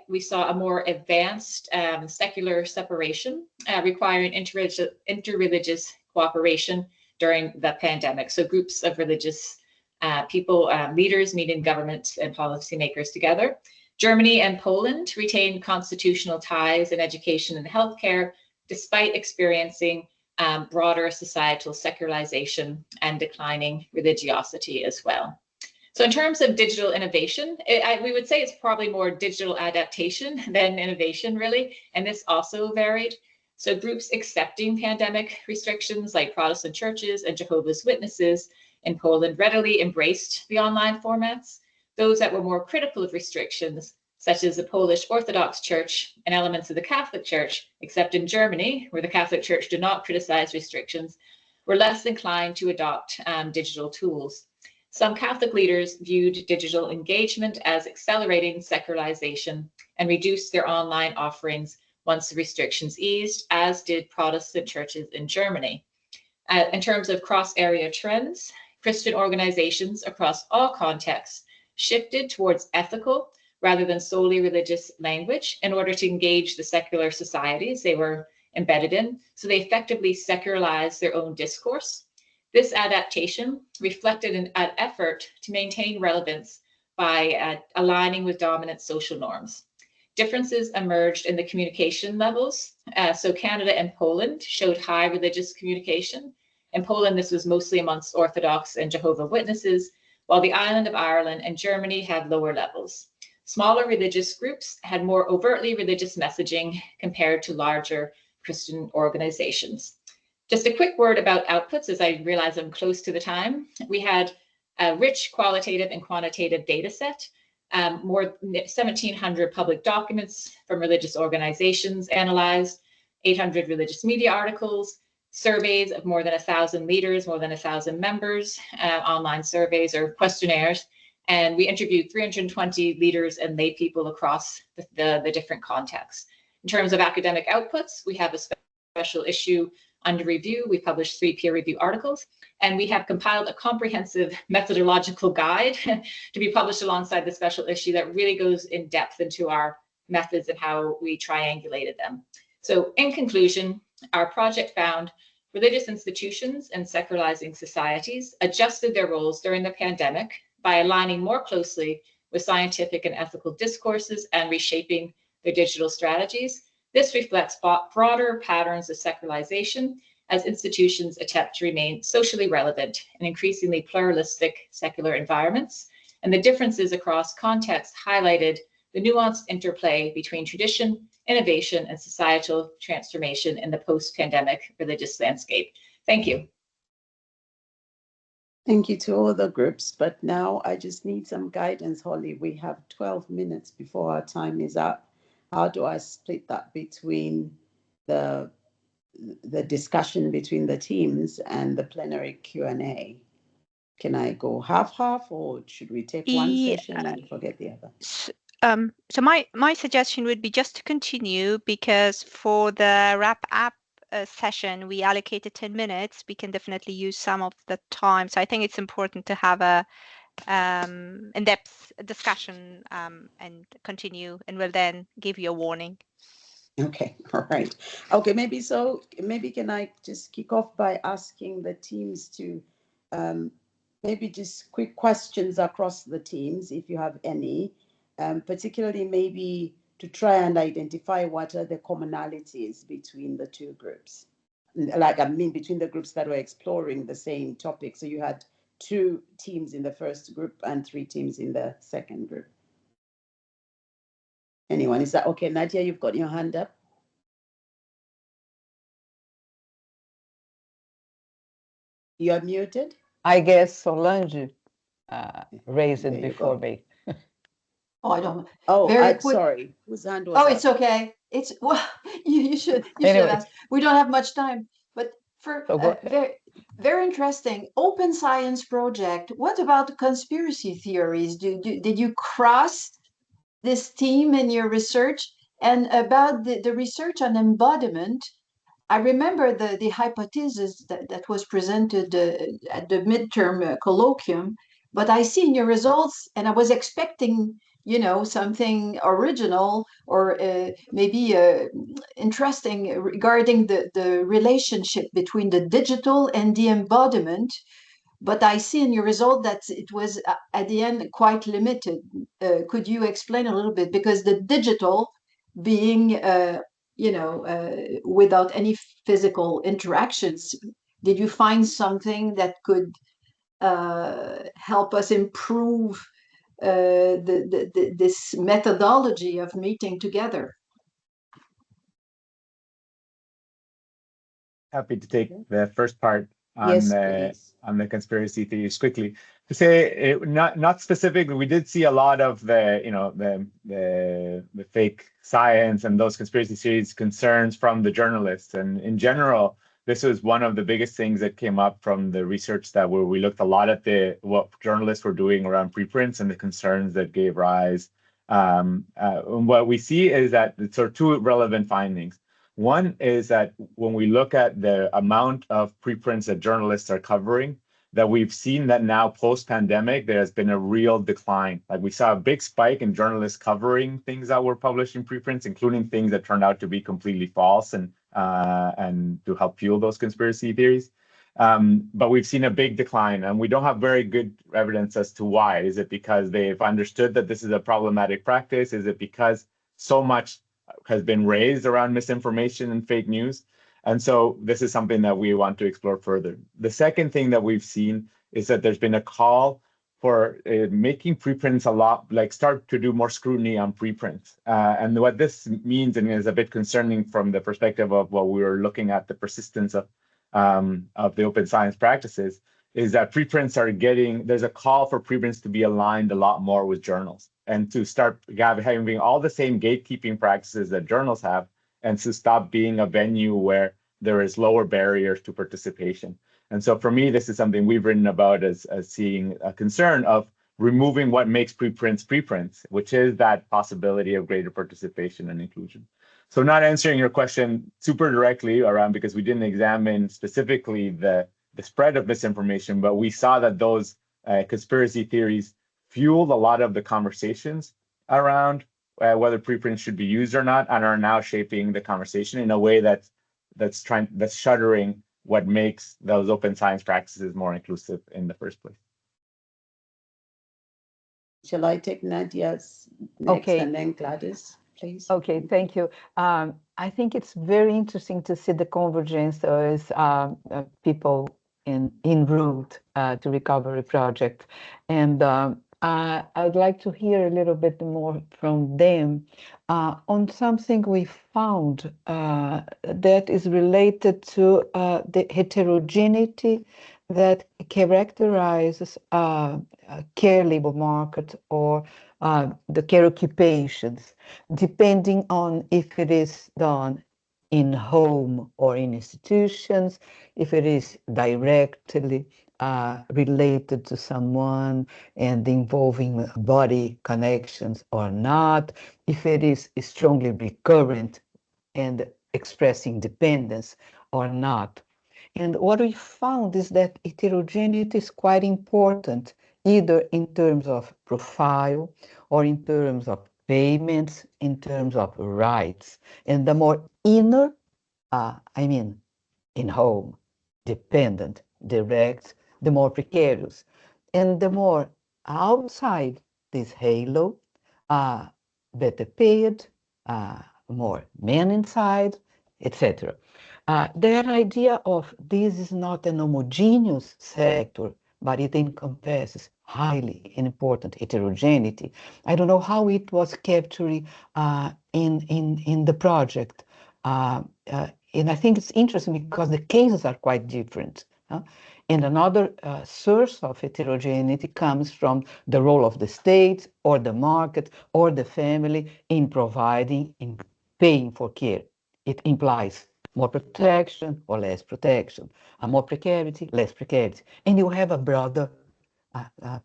S10: we saw a more advanced secular separation requiring interreligious cooperation during the pandemic. So groups of religious leaders meeting government and policymakers together. Germany and Poland retained constitutional ties in education and healthcare, despite experiencing broader societal secularization and declining religiosity as well. So in terms of digital innovation, we would say it's probably more digital adaptation than innovation, really, and this also varied. So groups accepting pandemic restrictions like Protestant churches and Jehovah's Witnesses in Poland readily embraced the online formats. Those that were more critical of restrictions, such as the Polish Orthodox Church and elements of the Catholic Church, except in Germany, where the Catholic Church did not criticize restrictions, were less inclined to adopt digital tools. Some Catholic leaders viewed digital engagement as accelerating secularization and reduced their online offerings once the restrictions eased, as did Protestant churches in Germany. In terms of cross-area trends, Christian organizations across all contexts shifted towards ethical rather than solely religious language in order to engage the secular societies they were embedded in. So they effectively secularized their own discourse. This adaptation reflected an effort to maintain relevance by aligning with dominant social norms. Differences emerged in the communication levels. So Canada and Poland showed high religious communication. In Poland, this was mostly amongst Orthodox and Jehovah's Witnesses, while the island of Ireland and Germany had lower levels. Smaller religious groups had more overtly religious messaging compared to larger Christian organizations. Just a quick word about outputs, as I realize I'm close to the time. We had a rich qualitative and quantitative data set, more than 1,700 public documents from religious organizations analyzed, 800 religious media articles, surveys of more than 1,000 leaders, more than 1,000 members, online surveys or questionnaires, and we interviewed 320 leaders and lay people across the different contexts. In terms of academic outputs, we have a special issue under review. We published 3 peer-reviewed articles, and we have compiled a comprehensive methodological guide to be published alongside the special issue that really goes in depth into our methods and how we triangulated them. So in conclusion, our project found religious institutions and secularizing societies adjusted their roles during the pandemic by aligning more closely with scientific and ethical discourses and reshaping their digital strategies. This reflects broader patterns of secularization as institutions attempt to remain socially relevant in increasingly pluralistic secular environments. And the differences across contexts highlighted the nuanced interplay between tradition, innovation, and societal transformation in the post-pandemic religious landscape. Thank you.
S3: Thank you to all the groups, but now I just need some guidance, Holly. We have 12 minutes before our time is up. How do I split that between the discussion between the teams and the plenary Q&A? Can I go half-half, or should we take one session and forget the other?
S1: So my suggestion would be just to continue, because for the wrap-up session, we allocated 10 minutes. We can definitely use some of the time. So I think it's important to have a in-depth discussion and continue, and we'll then give you a warning.
S3: Okay, all right. Okay, maybe can I just kick off by asking the teams to maybe just quick questions across the teams, if you have any, particularly maybe to try and identify what are the commonalities between the two groups. Like, I mean, between the groups that were exploring the same topic. So you had 2 teams in the first group and 3 teams in the second group. Anyone? Is that okay? Nadya, you've got your hand up. You're muted.
S4: I guess Solange raised it before me.
S11: Oh, I don't.
S3: Oh,
S11: Very
S3: I'm
S11: quick.
S3: sorry. Whose hand was
S11: Oh,
S3: up?
S11: it's okay. It's well, you should
S4: Anyway.
S11: ask. We don't have much time, but for
S4: So go ahead.
S11: very interesting open science project. What about the conspiracy theories? Did you cross this theme in your research? And about the research on embodiment, I remember the hypothesis that was presented at the midterm colloquium, but I see in your results, and I was expecting, something original or maybe interesting regarding the relationship between the digital and the embodiment. but I see in your result that it was at the end quite limited. Could you explain a little bit? Because the digital being, without any physical interactions, did you find something that could help us improve this methodology of meeting together?
S9: Happy to take the first part on
S3: Yes,
S9: the conspiracy theories quickly. To say not specifically, we did see a lot of the fake science and those conspiracy theories concerns from the journalists, and in general, this was one of the biggest things that came up from the research that we looked a lot at what journalists were doing around preprints and the concerns that gave rise. What we see is that it's sort of two relevant findings. One is that when we look at the amount of preprints that journalists are covering, that we've seen that now post-pandemic, there has been a real decline. Like we saw a big spike in journalists covering things that were published in preprints, including things that turned out to be completely false and to help fuel those conspiracy theories. But we've seen a big decline, and we don't have very good evidence as to why. Is it because they've understood that this is a problematic practice? Is it because so much has been raised around misinformation and fake news? And so this is something that we want to explore further. The second thing that we've seen is that there's been a call for making preprints a lot, like start to do more scrutiny on preprints. And what this means, and is a bit concerning from the perspective of what we were looking at, the persistence of the open science practices, is that preprints are there's a call for preprints to be aligned a lot more with journals and to start having all the same gatekeeping practices that journals have, and to stop being a venue where there is lower barriers to participation. And so for me, this is something we've written about as seeing a concern of removing what makes preprints, which is that possibility of greater participation and inclusion. So not answering your question super directly around, because we didn't examine specifically the spread of misinformation, but we saw that those conspiracy theories fueled a lot of the conversations around whether preprints should be used or not, and are now shaping the conversation in a way that's shuttering what makes those open science practices more inclusive in the first place.
S3: Shall I take Nadya's next,
S4: Okay.
S3: and then Gladys, please?
S4: Okay, thank you. I think it's very interesting to see the convergence as people en route to recovery project. And I'd like to hear a little bit more from them on something we found that is related to the heterogeneity that characterizes care labor market or the care occupations, depending on if it is done in home or in institutions, if it is directly related to someone and involving body connections or not, if it is strongly recurrent and expressing dependence or not. And what we found is that heterogeneity is quite important, either in terms of profile or in terms of payments, in terms of rights. And the more inner, in home, dependent, direct, the more precarious. And the more outside this halo, better paid, more men inside, etc. Their idea of this is not an homogeneous sector, but it encompasses highly important heterogeneity. I don't know how it was captured in the project. And I think it's interesting because the cases are quite different. And another source of heterogeneity comes from the role of the state or the market or the family in providing, in paying for care. It implies more protection or less protection, more precarity, less precarity. And you have a broader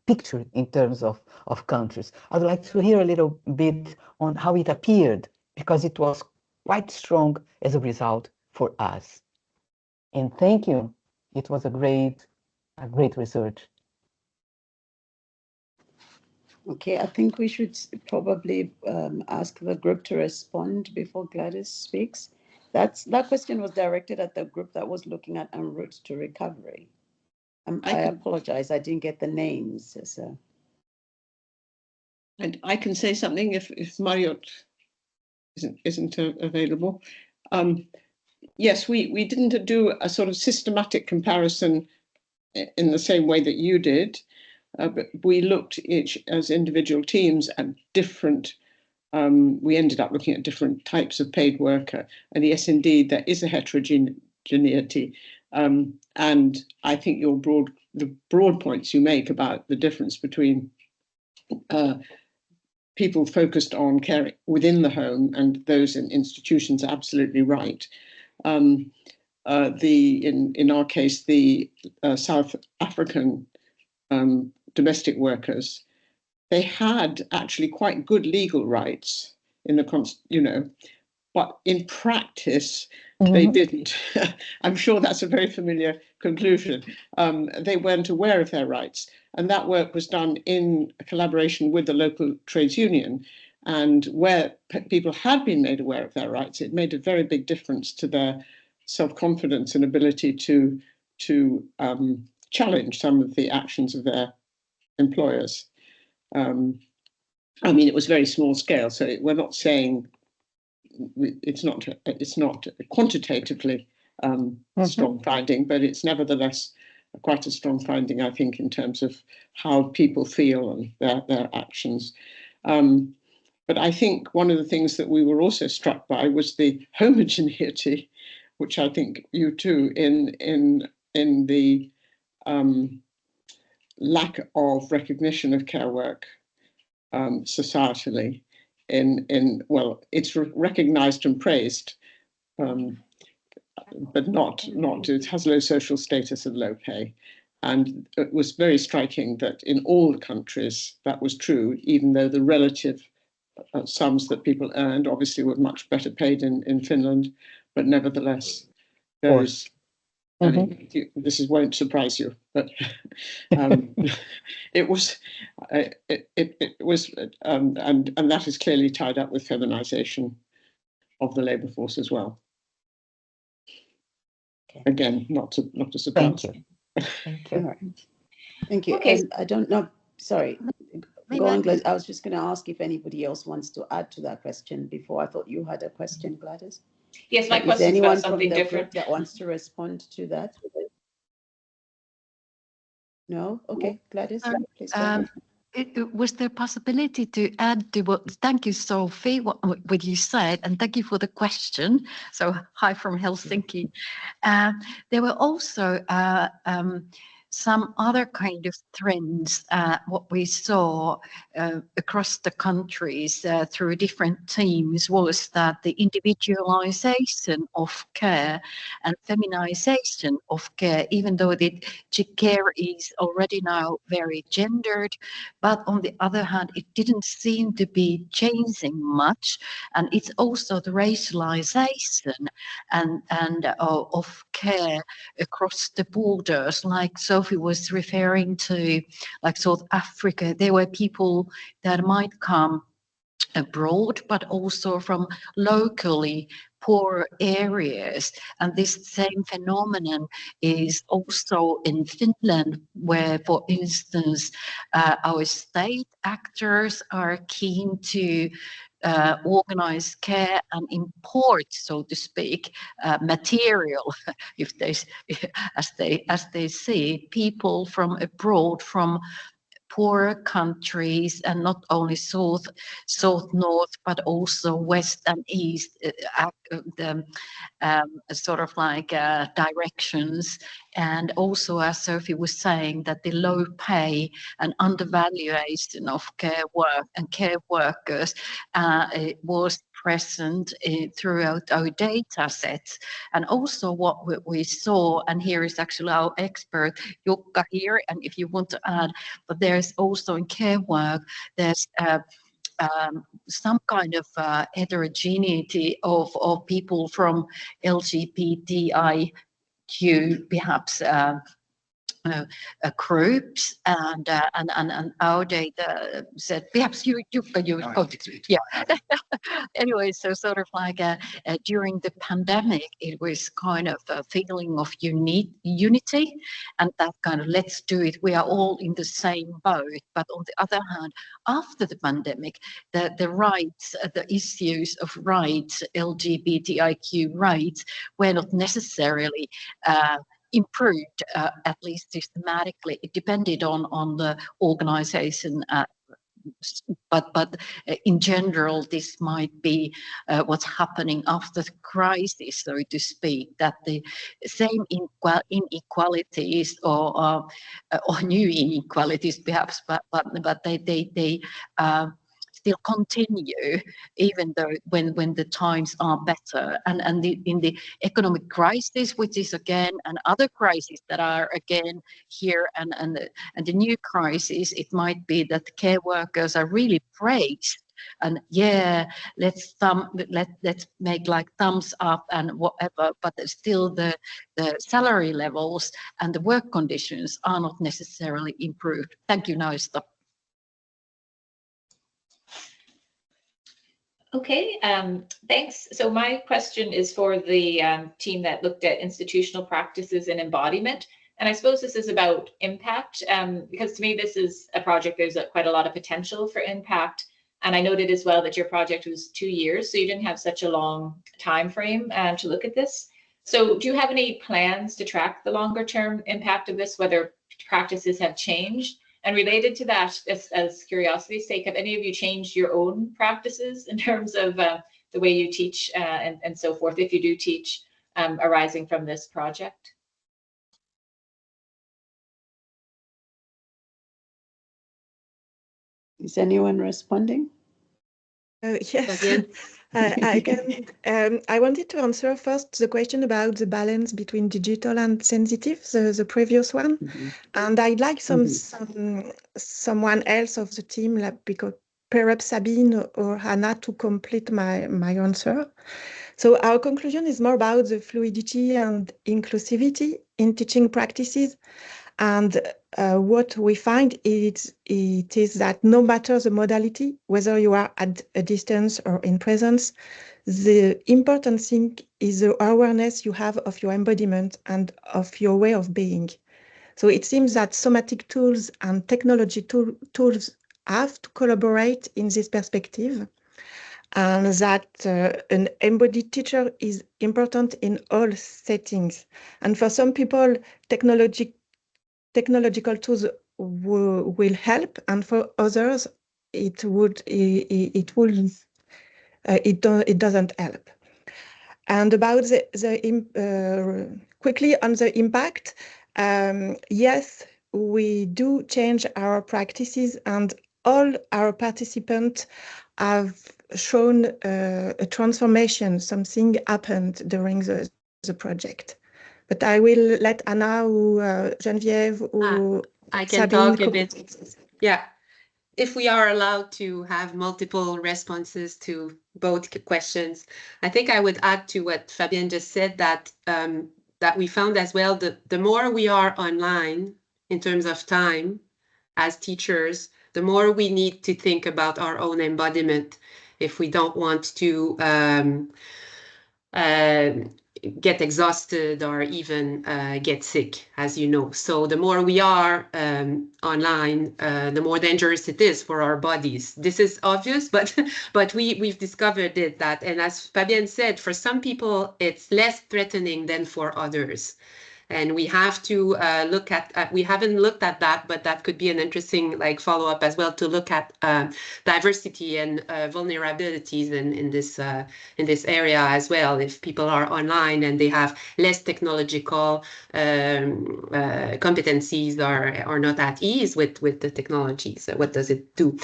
S4: picture in terms of countries. I'd like to hear a little bit on how it appeared, because it was quite strong as a result for us. And thank you. It was a great research.
S3: Okay, I think we should probably ask the group to respond before Gladys speaks. That question was directed at the group that was looking at en route to recovery. I apologize, I didn't get the names. So.
S12: And I can say something if Marjut isn't available. Yes, we didn't do a sort of systematic comparison in the same way that you did, but we looked each as individual teams at different. We ended up looking at different types of paid worker, and yes, indeed, there is a heterogeneity. And I think the broad points you make about the difference between people focused on care within the home and those in institutions are absolutely right. In our case, the South African domestic workers, they had actually quite good legal rights in the but in practice they didn't. I'm sure that's a very familiar conclusion. They weren't aware of their rights, and that work was done in collaboration with the local trades union. And where people had been made aware of their rights, it made a very big difference to their self-confidence and ability to challenge some of the actions of their employers. I mean, it was very small scale, so we're not saying it's not quantitatively strong finding, but it's nevertheless quite a strong finding, I think, in terms of how people feel and their actions. But I think one of the things that we were also struck by was the homogeneity, which I think you too, in the lack of recognition of care work societally. Well, it's recognized and praised, but not it has low social status and low pay. And it was very striking that in all the countries that was true, even though the relative sums that people earned obviously were much better paid in Finland, but nevertheless, those. I mean, this won't surprise you, but it was, and that is clearly tied up with feminization of the labour force as well. Okay. Again, not a surprise.
S4: Thank you. Thank you.
S3: Thank you.
S11: Okay.
S3: I don't know. Sorry. Go on, Gladys. I was just going to ask if anybody else wants to add to that question before. I thought you had a question, Gladys.
S10: Yes, my question is about something different.
S3: That wants to respond to that? No? Okay, Gladys, please go ahead.
S6: Was there possibility to add to what, thank you, Sophie, what you said, and thank you for the question. So, hi from Helsinki. There were also some other kind of trends, what we saw across the countries through different teams was that the individualization of care and feminization of care, even though the care is already now very gendered, but on the other hand, it didn't seem to be changing much. And it's also the racialization and of care across the borders, like Sophie was referring to, like South Africa. There were people that might come abroad, but also from locally poor areas. And this same phenomenon is also in Finland, where, for instance, our state actors are keen to organize care and import, so to speak, material, if they, as they see people from abroad, from poor countries, and not only south, north, but also west and east, sort of like directions. And also, as Sophie was saying, that the low pay and undervaluation of care work and care workers was present throughout our data sets. And also what we saw, and here is actually our expert Jukka here, and if you want to add, but there's also in care work, there's some kind of heterogeneity of people from LGBTIQ perhaps groups, and our data said, perhaps you yeah. Anyway, so sort of like during the pandemic, it was kind of a feeling of unity, and that kind of let's do it. We are all in the same boat. But on the other hand, after the pandemic, the rights, the issues of rights, LGBTIQ rights, were not necessarily improved, at least systematically. It depended on the organization, but in general, this might be what's happening after the crisis, so to speak, that the same inequalities or new inequalities perhaps, but they still continue, even though when the times are better. And in the economic crisis, which is again another crisis that are again here, and the new crisis, it might be that the care workers are really praised. And yeah, let's make like thumbs up and whatever, but still the salary levels and the work conditions are not necessarily improved. Thank you. Now I stop.
S10: Okay, thanks. So my question is for the team that looked at institutional practices and embodiment. And I suppose this is about impact, because to me, this is a project, there's quite a lot of potential for impact. And I noted as well that your project was 2 years, so you didn't have such a long time frame to look at this. So do you have any plans to track the longer term impact of this, whether practices have changed? And related to that, as curiosity's sake, have any of you changed your own practices in terms of the way you teach and so forth, if you do teach, arising from this project?
S3: Is anyone responding?
S7: Yes, I can. I wanted to answer first the question about the balance between digital and sensitive, the previous one, and I'd like someone else of the team, like, because perhaps Sabine or Hannah, to complete my answer. So our conclusion is more about the fluidity and inclusivity in teaching practices. And what we find it is that no matter the modality, whether you are at a distance or in presence, the important thing is the awareness you have of your embodiment and of your way of being. So it seems that somatic tools and technology tools have to collaborate in this perspective, and that an embodied teacher is important in all settings. And for some people, technological tools will help, and for others, it doesn't help. And about quickly on the impact, yes, we do change our practices, and all our participants have shown a transformation. Something happened during the project. But I will let Anna or Genevieve or
S8: I can
S7: Sabine
S8: talk a bit. Yeah, if we are allowed to have multiple responses to both questions, I think I would add to what Fabienne just said, that that we found as well that the more we are online in terms of time as teachers, the more we need to think about our own embodiment if we don't want to get exhausted or even get sick, as you know. So the more we are online, the more dangerous it is for our bodies. This is obvious, but we've discovered it, that, and as Fabienne said, for some people it's less threatening than for others. And we have to look at, we haven't looked at that, but that could be an interesting follow-up as well, to look at diversity and vulnerabilities in this area as well. If people are online and they have less technological competencies or are not at ease with the technology, so what does it do?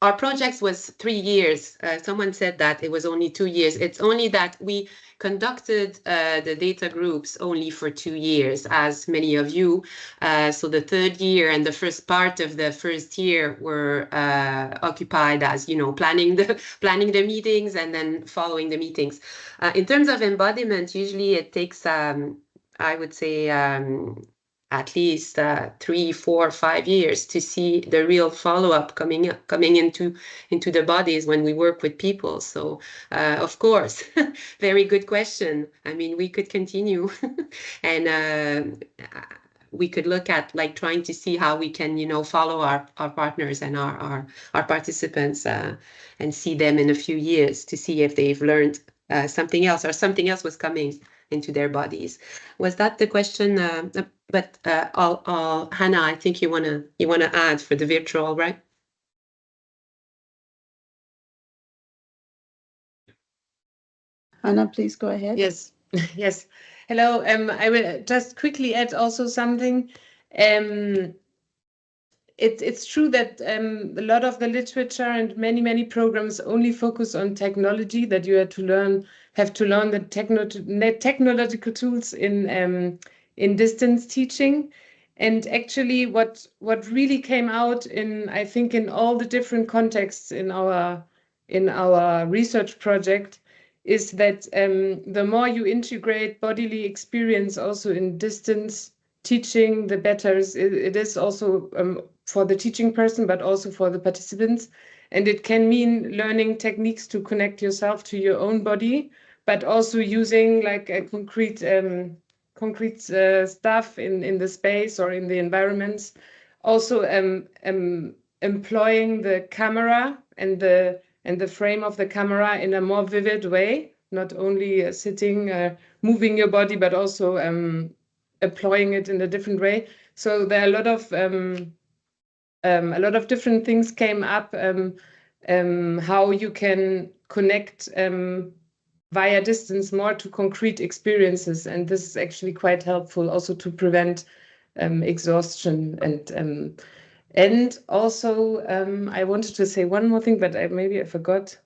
S8: Our project was 3 years. Someone said that it was only 2 years. It's only that we conducted the data groups only for 2 years, as many of you. So the third year and the first part of the first year were occupied as, planning the meetings and then following the meetings. In terms of embodiment, usually it takes I would say, at least 3, 4, 5 years to see the real follow-up coming into the bodies when we work with people. So of course, very good question. I mean, we could continue and we could look at like trying to see how we can, you know, follow our partners and our participants and see them in a few years to see if they've learned something else or something else was coming into their bodies. Was that the question? But Hannah, I think you wanna add for the virtual, right?
S3: Hannah, please go ahead.
S13: Yes, yes. Hello. I will just quickly add also something. It's true that a lot of the literature and many programs only focus on technology, that you have to learn the technological tools in distance teaching. And actually what really came out I think in all the different contexts in our research project is that the more you integrate bodily experience also in distance teaching, the better it is also for the teaching person, but also for the participants. And it can mean learning techniques to connect yourself to your own body, but also using like a concrete stuff in the space or in the environments. Also employing the camera and the frame of the camera in a more vivid way, not only sitting, moving your body, but also employing it in a different way. So there are a lot of different things came up, how you can connect via distance more to concrete experiences. And this is actually quite helpful also to prevent exhaustion. And also, I wanted to say one more thing, but maybe I forgot.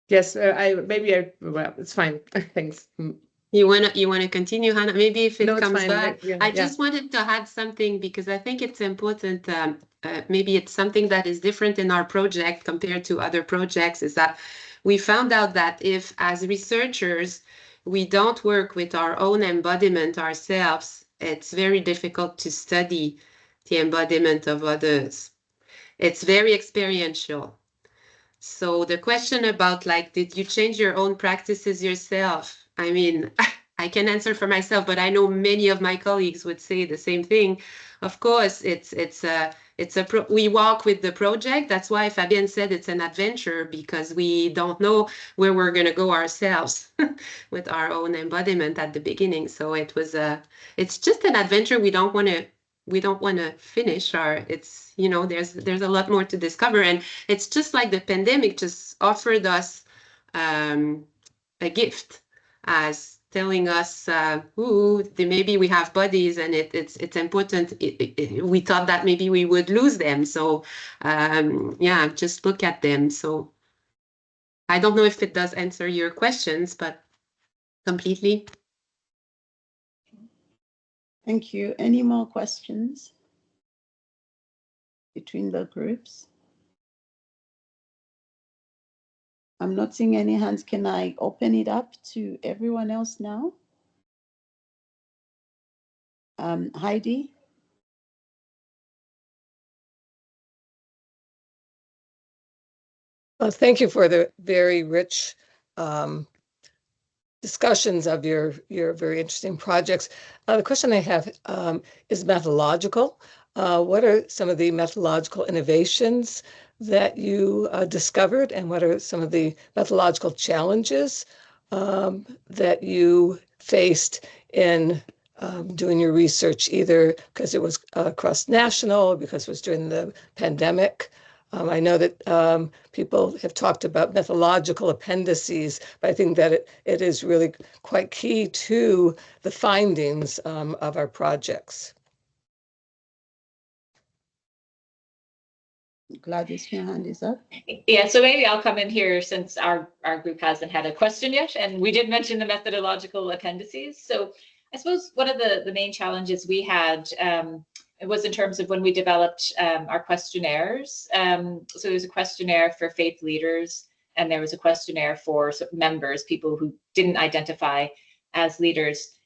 S13: Yes, well, it's fine. Thanks.
S8: You wanna continue, Hannah? Maybe if it comes back.
S13: Yeah,
S8: I just wanted to add something because I think it's important. Maybe it's something that is different in our project compared to other projects, is that we found out that if as researchers we don't work with our own embodiment ourselves, it's very difficult to study the embodiment of others. It's very experiential. So the question about like, did you change your own practices yourself? I mean, I can answer for myself, but I know many of my colleagues would say the same thing. Of course, we walk with the project. That's why Fabienne said it's an adventure, because we don't know where we're going to go ourselves with our own embodiment at the beginning. So it's just an adventure. We don't want to finish it's, you know, there's a lot more to discover. And it's just like the pandemic just offered us a gift, as telling us, maybe we have bodies and it's important. We thought that maybe we would lose them. So yeah, just look at them. So I don't know if it does answer your questions, but completely.
S3: Thank you. Any more questions between the groups? I'm not seeing any hands. Can I open it up to everyone else now? Heidi?
S14: Thank you for the very rich discussions of your very interesting projects. The question I have is methodological. What are some of the methodological innovations that you discovered, and what are some of the methodological challenges that you faced in doing your research, either because it was cross-national, because it was during the pandemic? I know that people have talked about methodological appendices, but I think that it is really quite key to the findings of our projects.
S3: Gladys, your hand is up.
S10: Yeah, so maybe I'll come in here since our group hasn't had a question yet, and we did mention the methodological appendices. So I suppose one of the main challenges we had it was in terms of when we developed our questionnaires. So there was a questionnaire for faith leaders, and there was a questionnaire for members, people who didn't identify as leaders.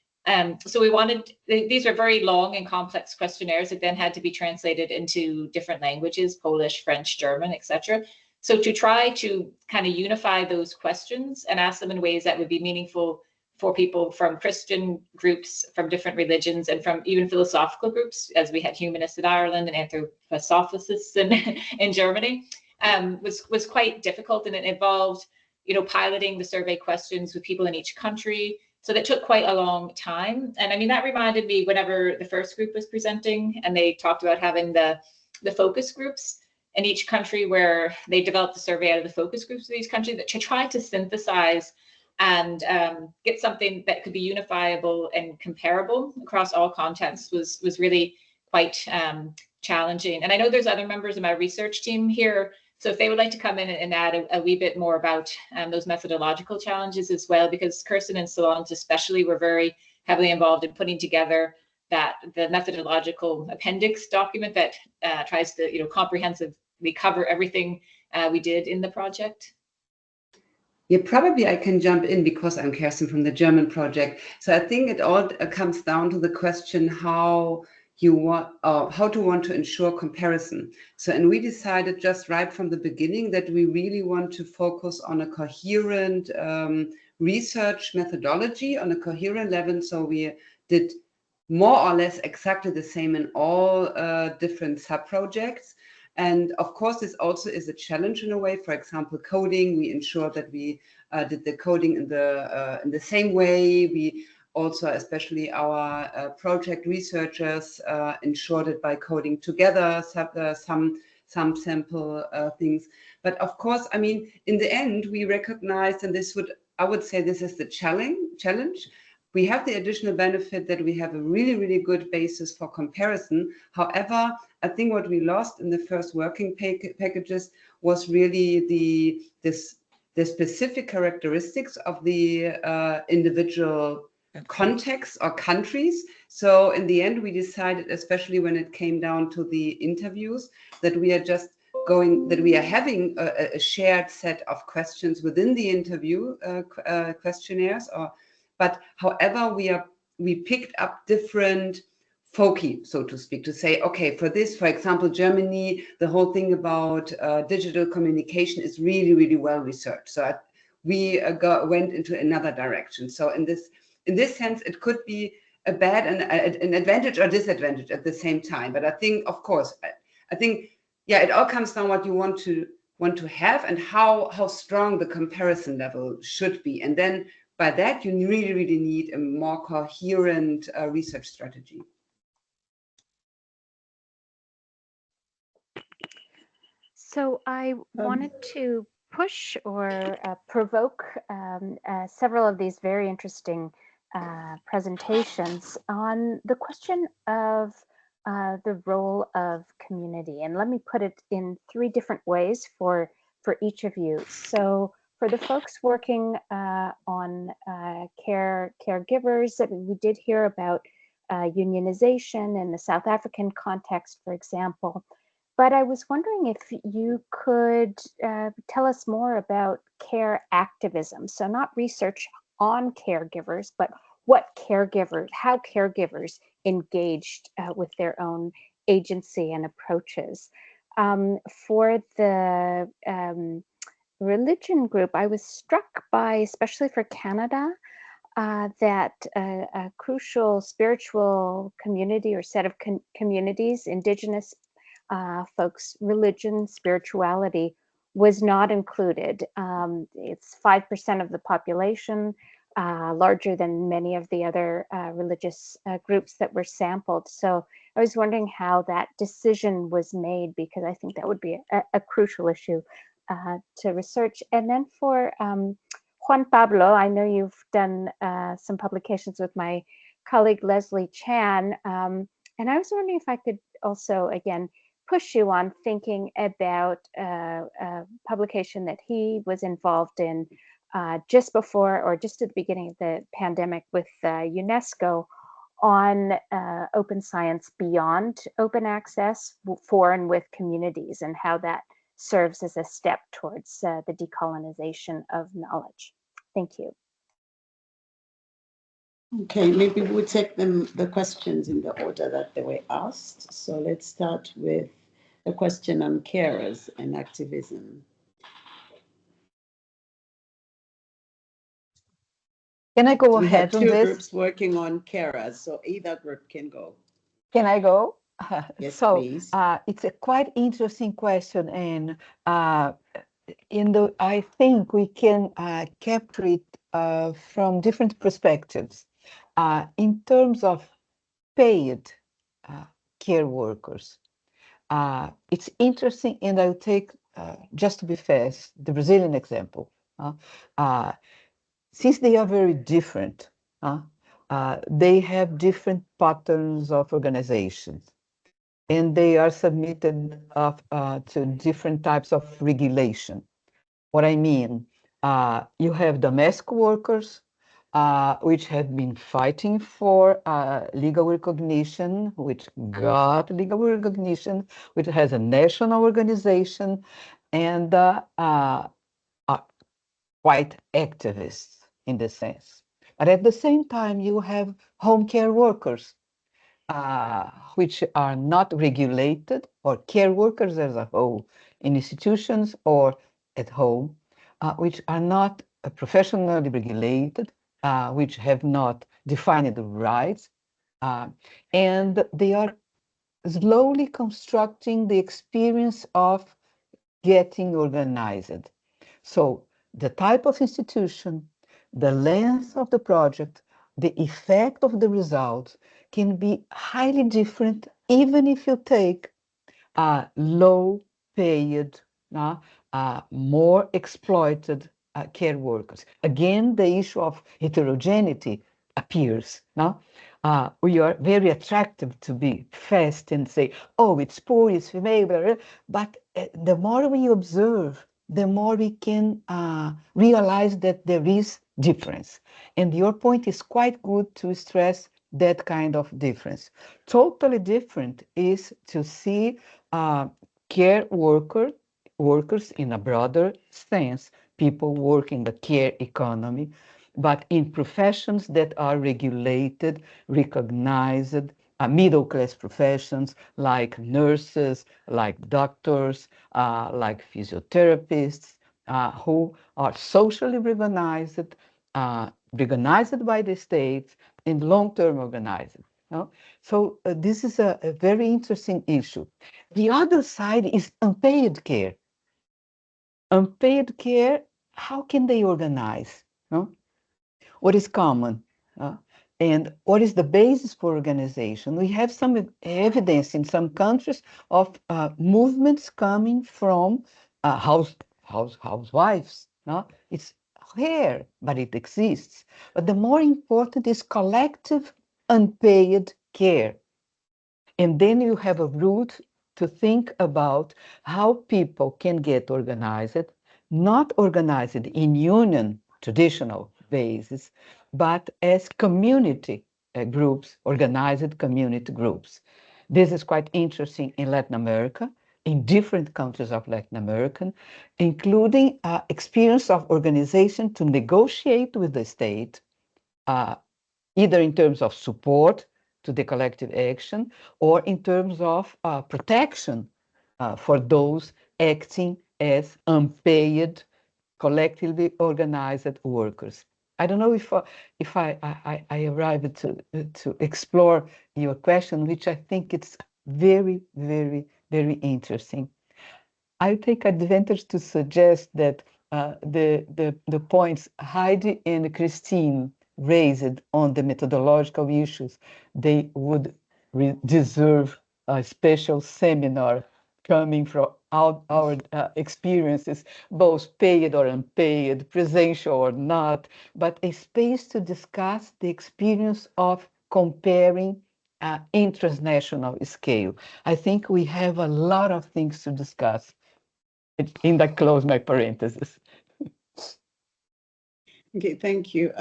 S10: So we wanted, these are very long and complex questionnaires that then had to be translated into different languages, Polish, French, German, etc. So to try to kind of unify those questions and ask them in ways that would be meaningful for people from Christian groups, from different religions, and from even philosophical groups, as we had humanists in Ireland and anthroposophists in Germany, was quite difficult, and it involved, piloting the survey questions with people in each country. So that took quite a long time. And I mean, that reminded me whenever the first group was presenting and they talked about having the focus groups in each country, where they developed the survey out of the focus groups of these countries that to try to synthesize and get something that could be unifiable and comparable across all contexts was really quite challenging. And I know there's other members of my research team here, so if they would like to come in and add a wee bit more about those methodological challenges as well, because Kirsten and Solange especially were very heavily involved in putting together the methodological appendix document that tries to comprehensively cover everything we did in the project.
S3: Yeah, probably I can jump in because I'm Kirsten from the German project. So I think it all comes down to the question how to want to ensure comparison. So, and we decided just right from the beginning that we really want to focus on a coherent research methodology on a coherent level. So we did more or less exactly the same in all different sub-projects. And of course, this also is a challenge in a way. For example, coding, we ensure that we did the coding in the same way. We also, especially our project researchers, ensured it by coding together some sample things. But of course, I mean, in the end, we recognized, and I would say this is the challenge. We have the additional benefit that we have a really, really good basis for comparison. However, I think what we lost in the first working packages was really the specific characteristics of the individual contexts or countries. So in the end, we decided, especially when it came down to the interviews, that we are having a shared set of questions within the interview questionnaires, but however, we picked up different foci, so to speak, to say, okay, for this, for example, Germany, the whole thing about digital communication is really, really well researched. So we went into another direction. So in this sense, it could be a bad an advantage or disadvantage at the same time. But I think, of course, yeah, it all comes down what you want to have and how strong the comparison level should be, and then by that, you really, really need a more coherent research strategy.
S1: So I wanted to push or provoke several of these very interesting presentations on the question of the role of community. And let me put it in 3 different ways for each of you. So for the folks working on caregivers, we did hear about unionization in the South African context, for example. But I was wondering if you could tell us more about care activism. So not research on caregivers, but how caregivers engaged with their own agency and approaches. For the religion group, I was struck by, especially for Canada, that a crucial spiritual community or set of communities, Indigenous folks, religion, spirituality, was not included. It's 5% of the population, larger than many of the other religious groups that were sampled. So I was wondering how that decision was made, because I think that would be a crucial issue to research. And then for Juan Pablo, I know you've done some publications with my colleague Leslie Chan, and I was wondering if I could also, again, push you on thinking about a publication that he was involved in just before or just at the beginning of the pandemic with UNESCO on open science beyond open access for and with communities, and how that serves as a step towards the decolonization of knowledge. Thank you.
S3: Okay, maybe we'll take the questions in the order that they were asked. So let's start with a question on carers and activism.
S4: Can I go
S3: We
S4: ahead
S3: have
S4: on
S3: two
S4: this?
S3: groups working on carers, so either group can go.
S4: Can I go?
S3: Yes,
S4: So
S3: please.
S4: it's a quite interesting question, and I think we can capture it from different perspectives. In terms of paid care workers, it's interesting, and I'll take, just to be fast, the Brazilian example. Since they are very different, they have different patterns of organization, and they are submitted to different types of regulation. What I mean, you have domestic workers, which have been fighting for legal recognition, which got legal recognition, which has a national organization, and are quite activists in this sense. But at the same time, you have home care workers, which are not regulated, or care workers as a whole, in institutions or at home, which are not professionally regulated, which have not defined the rights, and they are slowly constructing the experience of getting organized. So the type of institution, the length of the project, the effect of the results can be highly different, even if you take low-paid, more exploited care workers. Again, the issue of heterogeneity appears. We are very attractive to be fast and say, oh, it's poor, it's female, blah, blah. But the more we observe, the more we can realize that there is difference. And your point is quite good to stress that kind of difference. Totally different is to see care workers in a broader sense, people working the care economy, but in professions that are regulated, recognized, middle-class professions like nurses, like doctors, like physiotherapists, who are socially recognized, recognized by the state, and long-term organized. So this is a very interesting issue. The other side is unpaid care. Unpaid care, how can they organize? What is common? And what is the basis for organization? We have some evidence in some countries of movements coming from housewives. It's rare, but it exists. But the more important is collective unpaid care. And then you have a route to think about how people can get organized, not organized in union, traditional basis, but as community groups, organized community groups. This is quite interesting in Latin America, in different countries of Latin America, including experience of organization to negotiate with the state, either in terms of support to the collective action or in terms of protection for those acting as unpaid, collectively organized workers. I don't know if I arrived to explore your question, which I think it's very, very, very interesting. I take advantage to suggest that the points Heidi and Christine raised on the methodological issues, they would deserve a special seminar coming from our experiences, both paid or unpaid, presential or not, but a space to discuss the experience of comparing international scale. I think we have a lot of things to discuss. In that, close my parenthesis.
S3: Okay, thank you.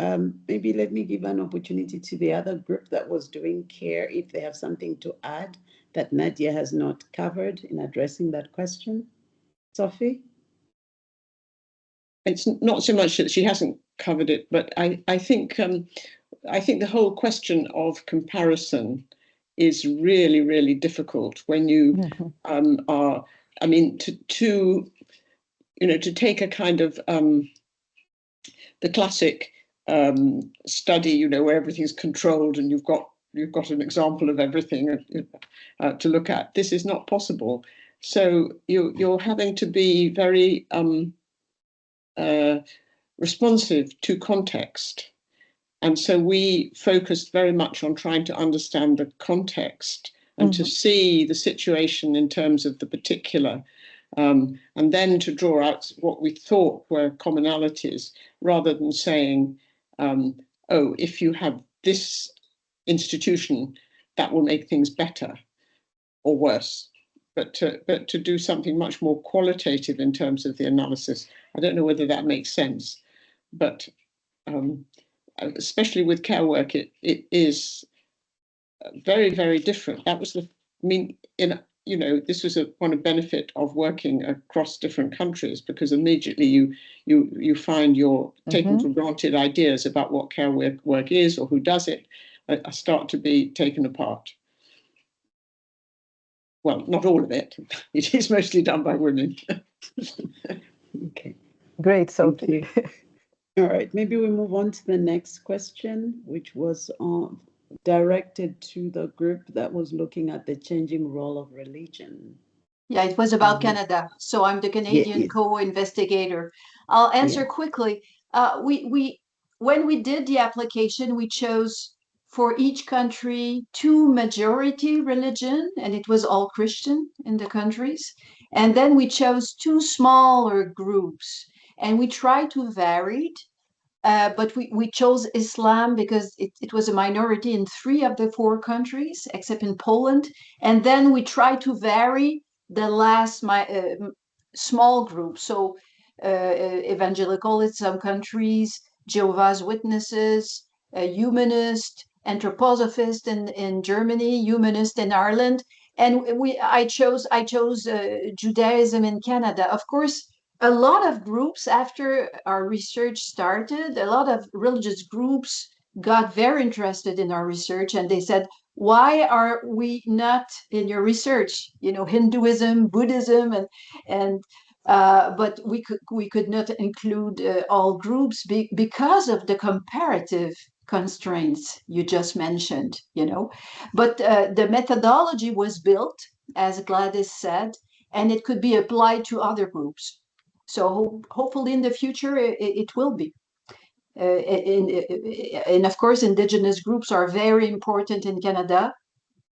S3: Maybe let me give an opportunity to the other group that was doing care if they have something to add that Nadya has not covered in addressing that question. Sophie?
S12: It's not so much that she hasn't covered it, but I think I think the whole question of comparison is really, really difficult when you are, I mean, to take a kind of the classic study, where everything's controlled and you've got an example of everything to look at. This is not possible. So you're having to be very responsive to context. And so we focused very much on trying to understand the context and to see the situation in terms of the particular, and then to draw out what we thought were commonalities, rather than saying, oh, if you have this institution, that will make things better or worse. But to do something much more qualitative in terms of the analysis. I don't know whether that makes sense, but especially with care work, it is very, very different. That was this was one benefit of working across different countries, because immediately you find your taken for granted ideas about what care work is or who does it start to be taken apart. Well, not all of it. It is mostly done by women.
S3: Okay.
S4: Great, Sophie.
S3: All right, maybe we move on to the next question, which was directed to the group that was looking at the changing role of religion.
S11: Yeah, it was about Canada. So I'm the Canadian co-investigator. I'll answer quickly. When we did the application, we chose for each country 2 majority religion, and it was all Christian in the countries. And then we chose 2 smaller groups, and we tried to vary it. But we chose Islam because it was a minority in 3 of the 4 countries, except in Poland. And then we tried to vary the last small group. So evangelical in some countries, Jehovah's Witnesses, humanist, anthroposophist in Germany, humanist in Ireland. And I chose Judaism in Canada. Of course, a lot of groups, after our research started, a lot of religious groups got very interested in our research, and they said, why are we not in your research? Hinduism, Buddhism, but we could not include all groups because of the comparative constraints you just mentioned, But the methodology was built, as Gladys said, and it could be applied to other groups. So hopefully in the future it will be. And of course, Indigenous groups are very important in Canada.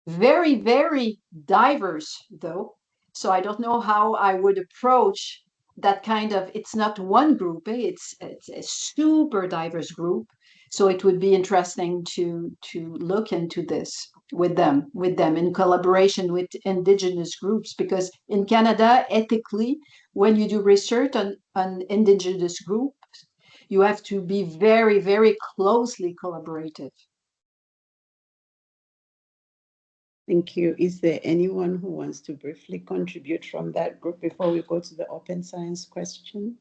S11: Very, very diverse, though. So I don't know how I would approach that kind of, it's not one group, it's a super diverse group. So it would be interesting to look into this with them in collaboration with Indigenous groups, because in Canada, ethically, when you do research on Indigenous groups, you have to be very, very closely collaborative.
S3: Thank you. Is there anyone who wants to briefly contribute from that group before we go to the open science question?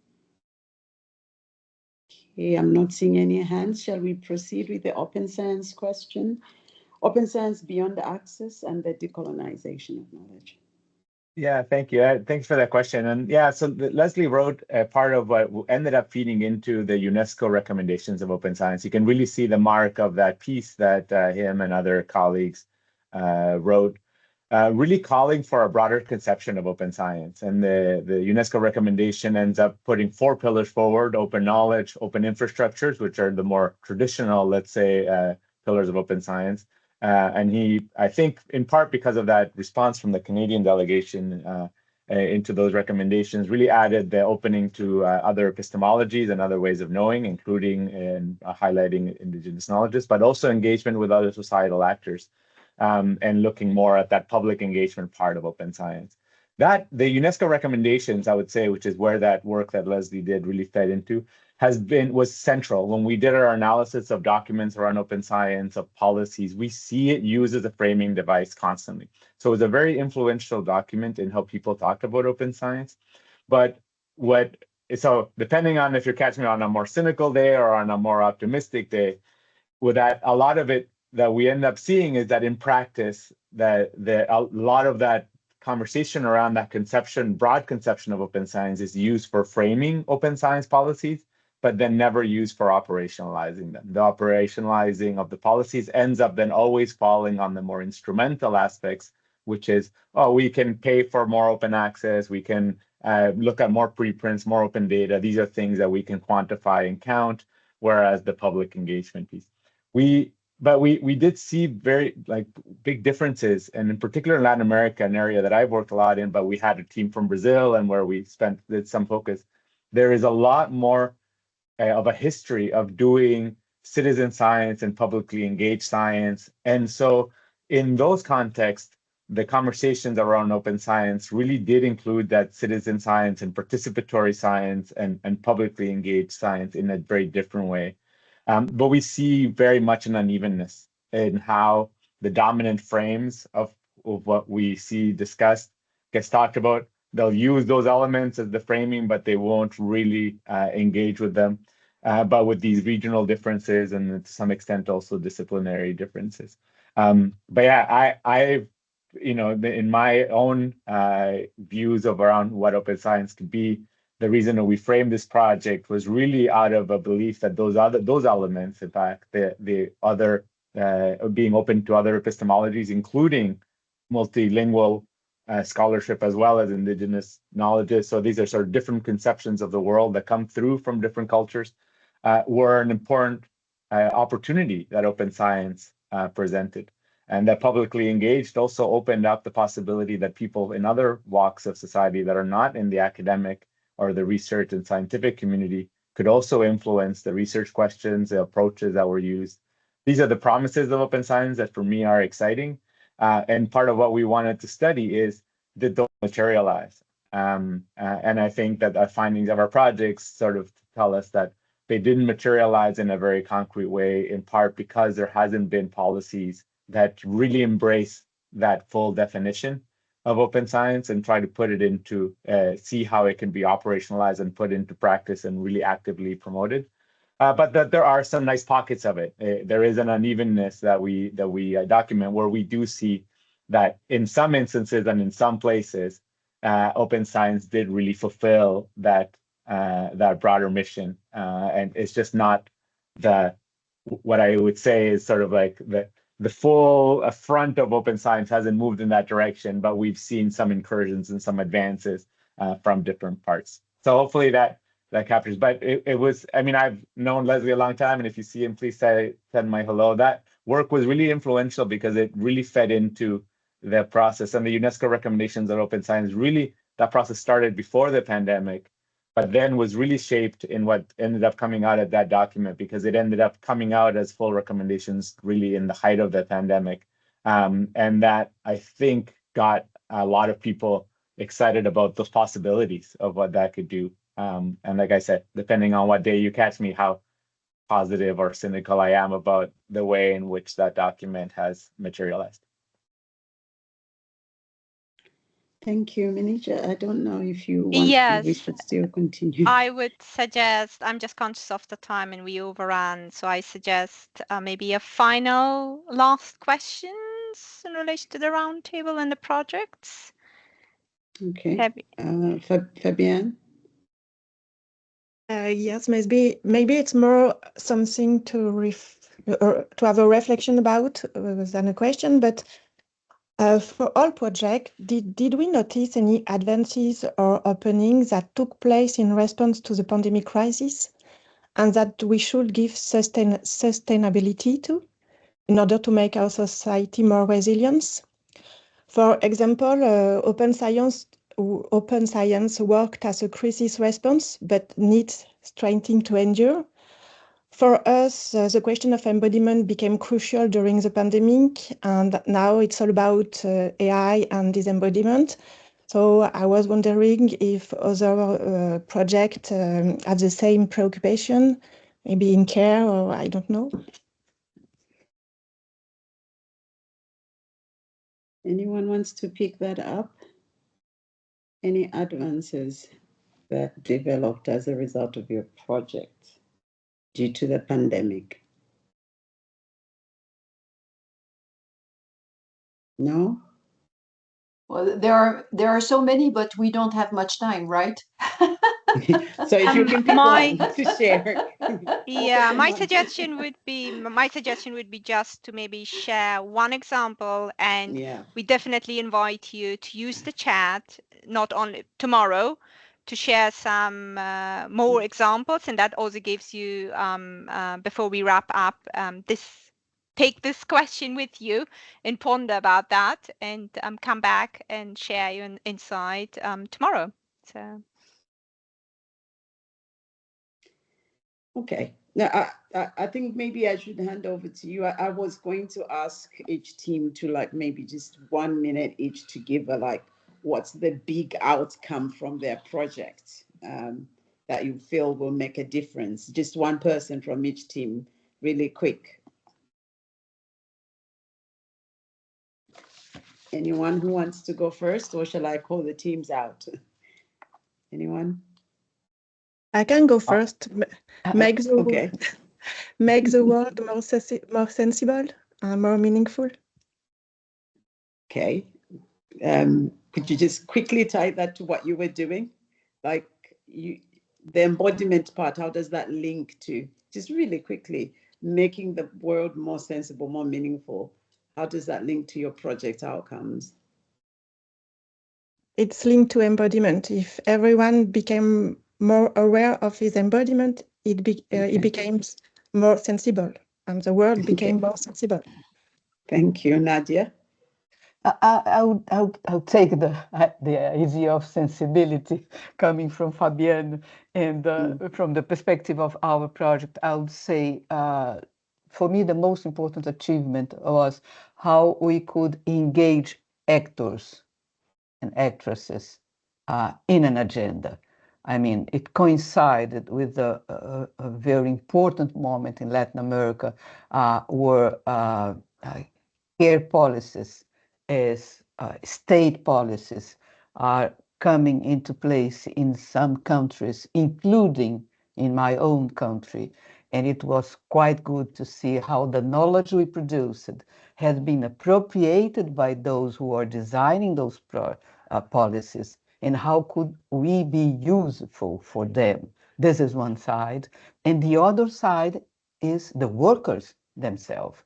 S3: Okay, I'm not seeing any hands. Shall we proceed with the open science question? Open science beyond access and the decolonization of knowledge.
S9: Yeah, thank you. Thanks for that question. And yeah, so Leslie wrote part of what ended up feeding into the UNESCO recommendations of open science. You can really see the mark of that piece that him and other colleagues wrote, really calling for a broader conception of open science. And the UNESCO recommendation ends up putting 4 pillars forward: open knowledge, open infrastructures, which are the more traditional, let's say, pillars of open science. And he, I think, in part because of that response from the Canadian delegation into those recommendations, really added the opening to other epistemologies and other ways of knowing, including in highlighting Indigenous knowledges, but also engagement with other societal actors, and looking more at that public engagement part of open science. That the UNESCO recommendations, I would say, which is where that work that Leslie did really fed into, was central. When we did our analysis of documents around open science, of policies, we see it used as a framing device constantly. So it was a very influential document in how people talk about open science. But so depending on if you're catching me on a more cynical day or on a more optimistic day, with that, a lot of it that we end up seeing is that in practice, that a lot of that conversation around that conception, broad conception of open science is used for framing open science policies, but then never used for operationalizing them. The operationalizing of the policies ends up then always falling on the more instrumental aspects, which is, oh, we can pay for more open access, we can look at more preprints, more open data. These are things that we can quantify and count, whereas the public engagement piece. But we did see very big differences, and in particular in Latin America, an area that I've worked a lot in, but we had a team from Brazil and where we did some focus. There is a lot more of a history of doing citizen science and publicly engaged science. And so in those contexts, the conversations around open science really did include that citizen science and participatory science and publicly engaged science in a very different way. But we see very much an unevenness in how the dominant frames of what we see discussed gets talked about. They'll use those elements as the framing, but they won't really engage with them. But with these regional differences and to some extent also disciplinary differences. But yeah, I in my own views of around what open science could be, the reason that we framed this project was really out of a belief that those elements, in fact, the other being open to other epistemologies, including multilingual scholarship as well as indigenous knowledges. So these are sort of different conceptions of the world that come through from different cultures, were an important opportunity that open science presented. And that publicly engaged also opened up the possibility that people in other walks of society that are not in the academic or the research and scientific community could also influence the research questions, the approaches that were used. These are the promises of open science that for me are exciting. And part of what we wanted to study is, did those materialize? And I think that the findings of our projects sort of tell us that they didn't materialize in a very concrete way, in part because there hasn't been policies that really embrace that full definition of open science and try to put it into, see how it can be operationalized and put into practice and really actively promoted. But that there are some nice pockets of it. There is an unevenness that we document where we do see that in some instances and in some places, open science did really fulfill that broader mission. And it's just not what I would say is sort of like the full front of open science hasn't moved in that direction, but we've seen some incursions and some advances from different parts. So hopefully that captures, but it was, I mean, I've known Leslie a long time, and if you see him, please send my hello. That work was really influential because it really fed into the process, and the UNESCO recommendations on open science, really, that process started before the pandemic, but then was really shaped in what ended up coming out of that document, because it ended up coming out as full recommendations really in the height of the pandemic. And that, I think, got a lot of people excited about those possibilities of what that could do. And like I said, depending on what day you catch me, how positive or cynical I am about the way in which that document has materialized.
S3: Thank you, Nadya. I don't know if you want we should still continue.
S1: I would suggest, I'm just conscious of the time and we overran, so I suggest maybe a final last questions in relation to the roundtable and the projects.
S3: Okay. Fabienne?
S7: Yes, maybe it's more something to have a reflection about than a question, but for all projects, did we notice any advances or openings that took place in response to the pandemic crisis and that we should give sustainability to in order to make our society more resilient? For example, open science worked as a crisis response, but needs strengthening to endure. For us, the question of embodiment became crucial during the pandemic, and now it's all about AI and disembodiment. So I was wondering if other projects have the same preoccupation, maybe in care, or I don't know.
S3: Anyone wants to pick that up? Any advances that developed as a result of your project due to the pandemic? No?
S11: Well, there are so many, but we don't have much time, right?
S3: So if you can pick one to share.
S1: Yeah, my suggestion would be just to maybe share one example, and we definitely invite you to use the chat, not only tomorrow, to share some more examples, and that also gives you before we wrap up take this question with you and ponder about that, and come back and share your insight tomorrow. So.
S3: Okay. Now, I think maybe I should hand over to you. I was going to ask each team to like maybe just 1 minute each to give a like, what's the big outcome from their project that you feel will make a difference? Just one person from each team, really quick. Anyone who wants to go first, or shall I call the teams out? Anyone?
S7: I can go first. Make the world more sensible and more meaningful.
S3: Okay. Could you just quickly tie that to what you were doing? Like the embodiment part, how does that link to, just really quickly, making the world more sensible, more meaningful? How does that link to your project outcomes?
S7: It's linked to embodiment. If everyone became more aware of his embodiment, it became more sensible, and the world became more sensible.
S3: Thank you, Nadya.
S4: I'll take the idea of sensibility coming from Fabienne, and from the perspective of our project. I would say, for me, the most important achievement was how we could engage actors and actresses in an agenda. I mean, it coincided with a very important moment in Latin America where care policies as state policies are coming into place in some countries, including in my own country. And it was quite good to see how the knowledge we produced has been appropriated by those who are designing those policies, and how could we be useful for them. This is one side. And the other side is the workers themselves.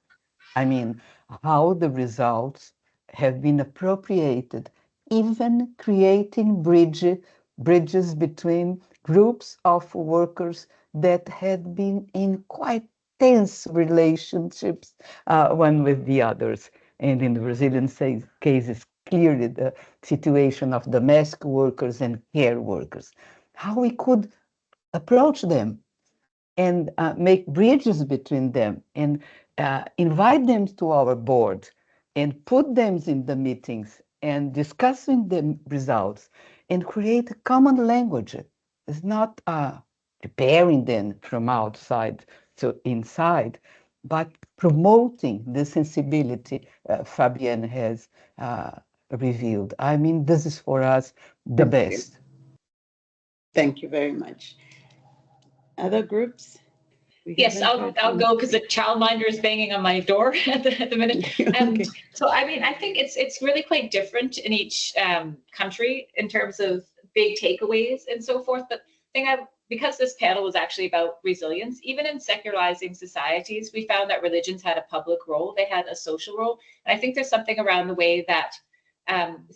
S4: I mean, how the results have been appropriated, even creating bridges between groups of workers that had been in quite tense relationships one with the others. And in the Brazilian cases, clearly the situation of domestic workers and care workers, how we could approach them and make bridges between them, and invite them to our board and put them in the meetings and discussing the results and create a common language. It's not preparing them from outside to inside, but promoting the sensibility Fabienne has revealed. I mean, this is for us the best.
S3: Thank you very much. Other groups?
S10: Yes, I'll go because the childminder is banging on my door at the minute.
S3: Okay.
S10: So I mean, I think it's really quite different in each country in terms of big takeaways and so forth. But because this panel was actually about resilience, even in secularizing societies, we found that religions had a public role, they had a social role. And I think there's something around the way that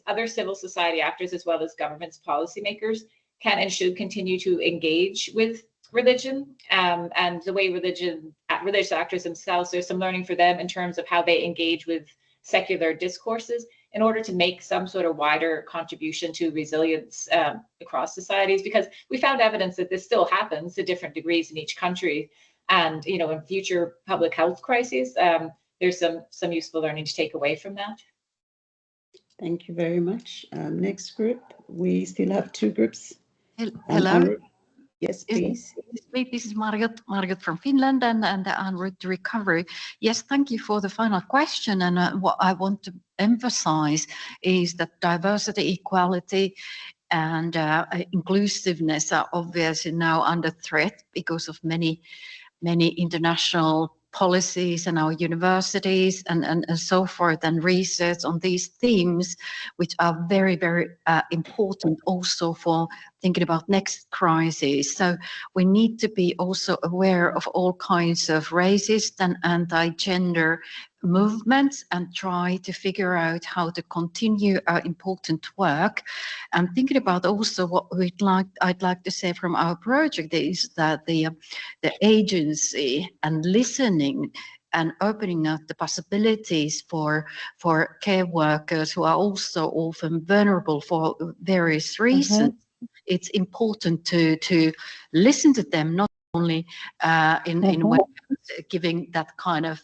S10: other civil society actors, as well as governments, policymakers, can and should continue to engage with religion and the way religious actors themselves. There's some learning for them in terms of how they engage with secular discourses in order to make some sort of wider contribution to resilience across societies, because we found evidence that this still happens to different degrees in each country. And in future public health crises, there's some useful learning to take away from that.
S3: Thank you very much. Next group, we still have two groups.
S6: Hello.
S3: Yes, please.
S6: This is Marjut from Finland and en route to recovery. Yes, thank you for the final question. And what I want to emphasize is that diversity, equality, and inclusiveness are obviously now under threat because of many international policies and our universities and so forth, and research on these themes, which are very, very important also for thinking about next crisis. So we need to be also aware of all kinds of racist and anti-gender movements and try to figure out how to continue our important work. And thinking about also what I'd like to say from our project is that the agency and listening and opening up the possibilities for care workers who are also often vulnerable for various reasons. It's important to listen to them, not only in ways giving that kind of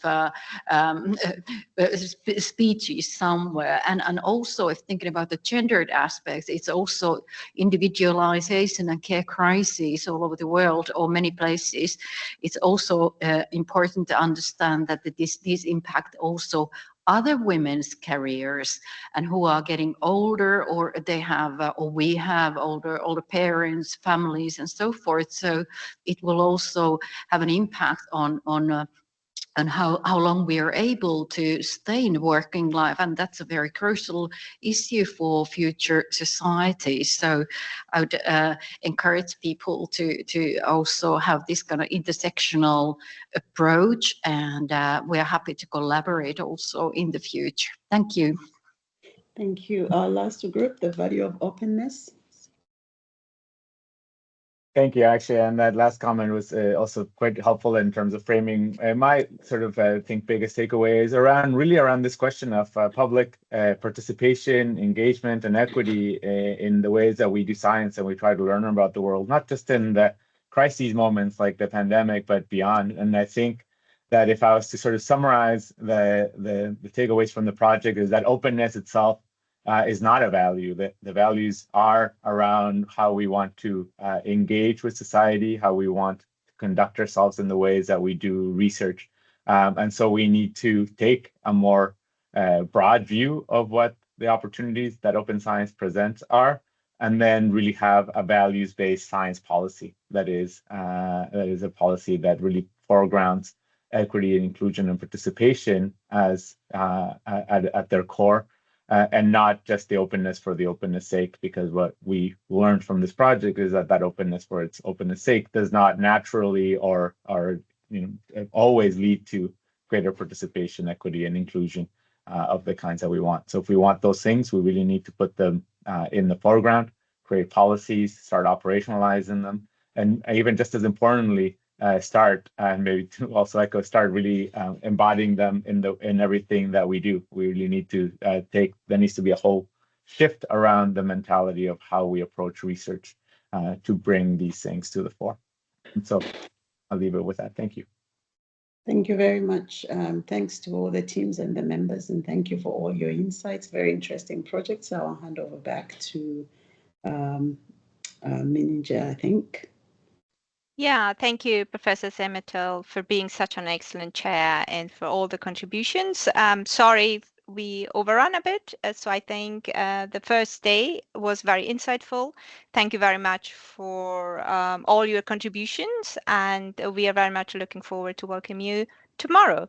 S6: speeches somewhere, and also if thinking about the gendered aspects, it's also individualization and care crises all over the world or many places. It's also important to understand that these impact also other women's careers and who are getting older, or they have or we have older parents, families, and so forth. So it will also have an impact on how long we are able to stay in working life, and that's a very crucial issue for future societies. So I would encourage people to also have this kind of intersectional approach, and we are happy to collaborate also in the future. Thank you.
S3: Thank you. Our last group, the value of openness.
S9: Thank you, actually, and that last comment was also quite helpful in terms of framing my sort of, I think, biggest takeaways around this question of public participation, engagement, and equity in the ways that we do science and we try to learn about the world, not just in the crises moments like the pandemic, but beyond. And I think that if I was to sort of summarize the takeaways from the project, is that openness itself is not a value. The values are around how we want to engage with society, how we want to conduct ourselves in the ways that we do research. And so we need to take a more broad view of what the opportunities that open science presents are, and then really have a values-based science policy that is a policy that really foregrounds equity and inclusion and participation as at their core. And not just the openness for the openness sake, because what we learned from this project is that openness for its openness sake does not naturally or always lead to greater participation, equity, and inclusion of the kinds that we want. So if we want those things, we really need to put them in the foreground, create policies, start operationalizing them, and even just as importantly, start and maybe to also echo, start really embodying them in everything that we do. We really need to there needs to be a whole shift around the mentality of how we approach research to bring these things to the fore. And so I'll leave it with that. Thank you.
S3: Thank you very much. Thanks to all the teams and the members, and thank you for all your insights. Very interesting project. So I'll hand over back to Simatele, I think.
S1: Yeah, thank you, Professor Simatele, for being such an excellent chair and for all the contributions. Sorry we overrun a bit, so I think the first day was very insightful. Thank you very much for all your contributions, and we are very much looking forward to welcome you tomorrow.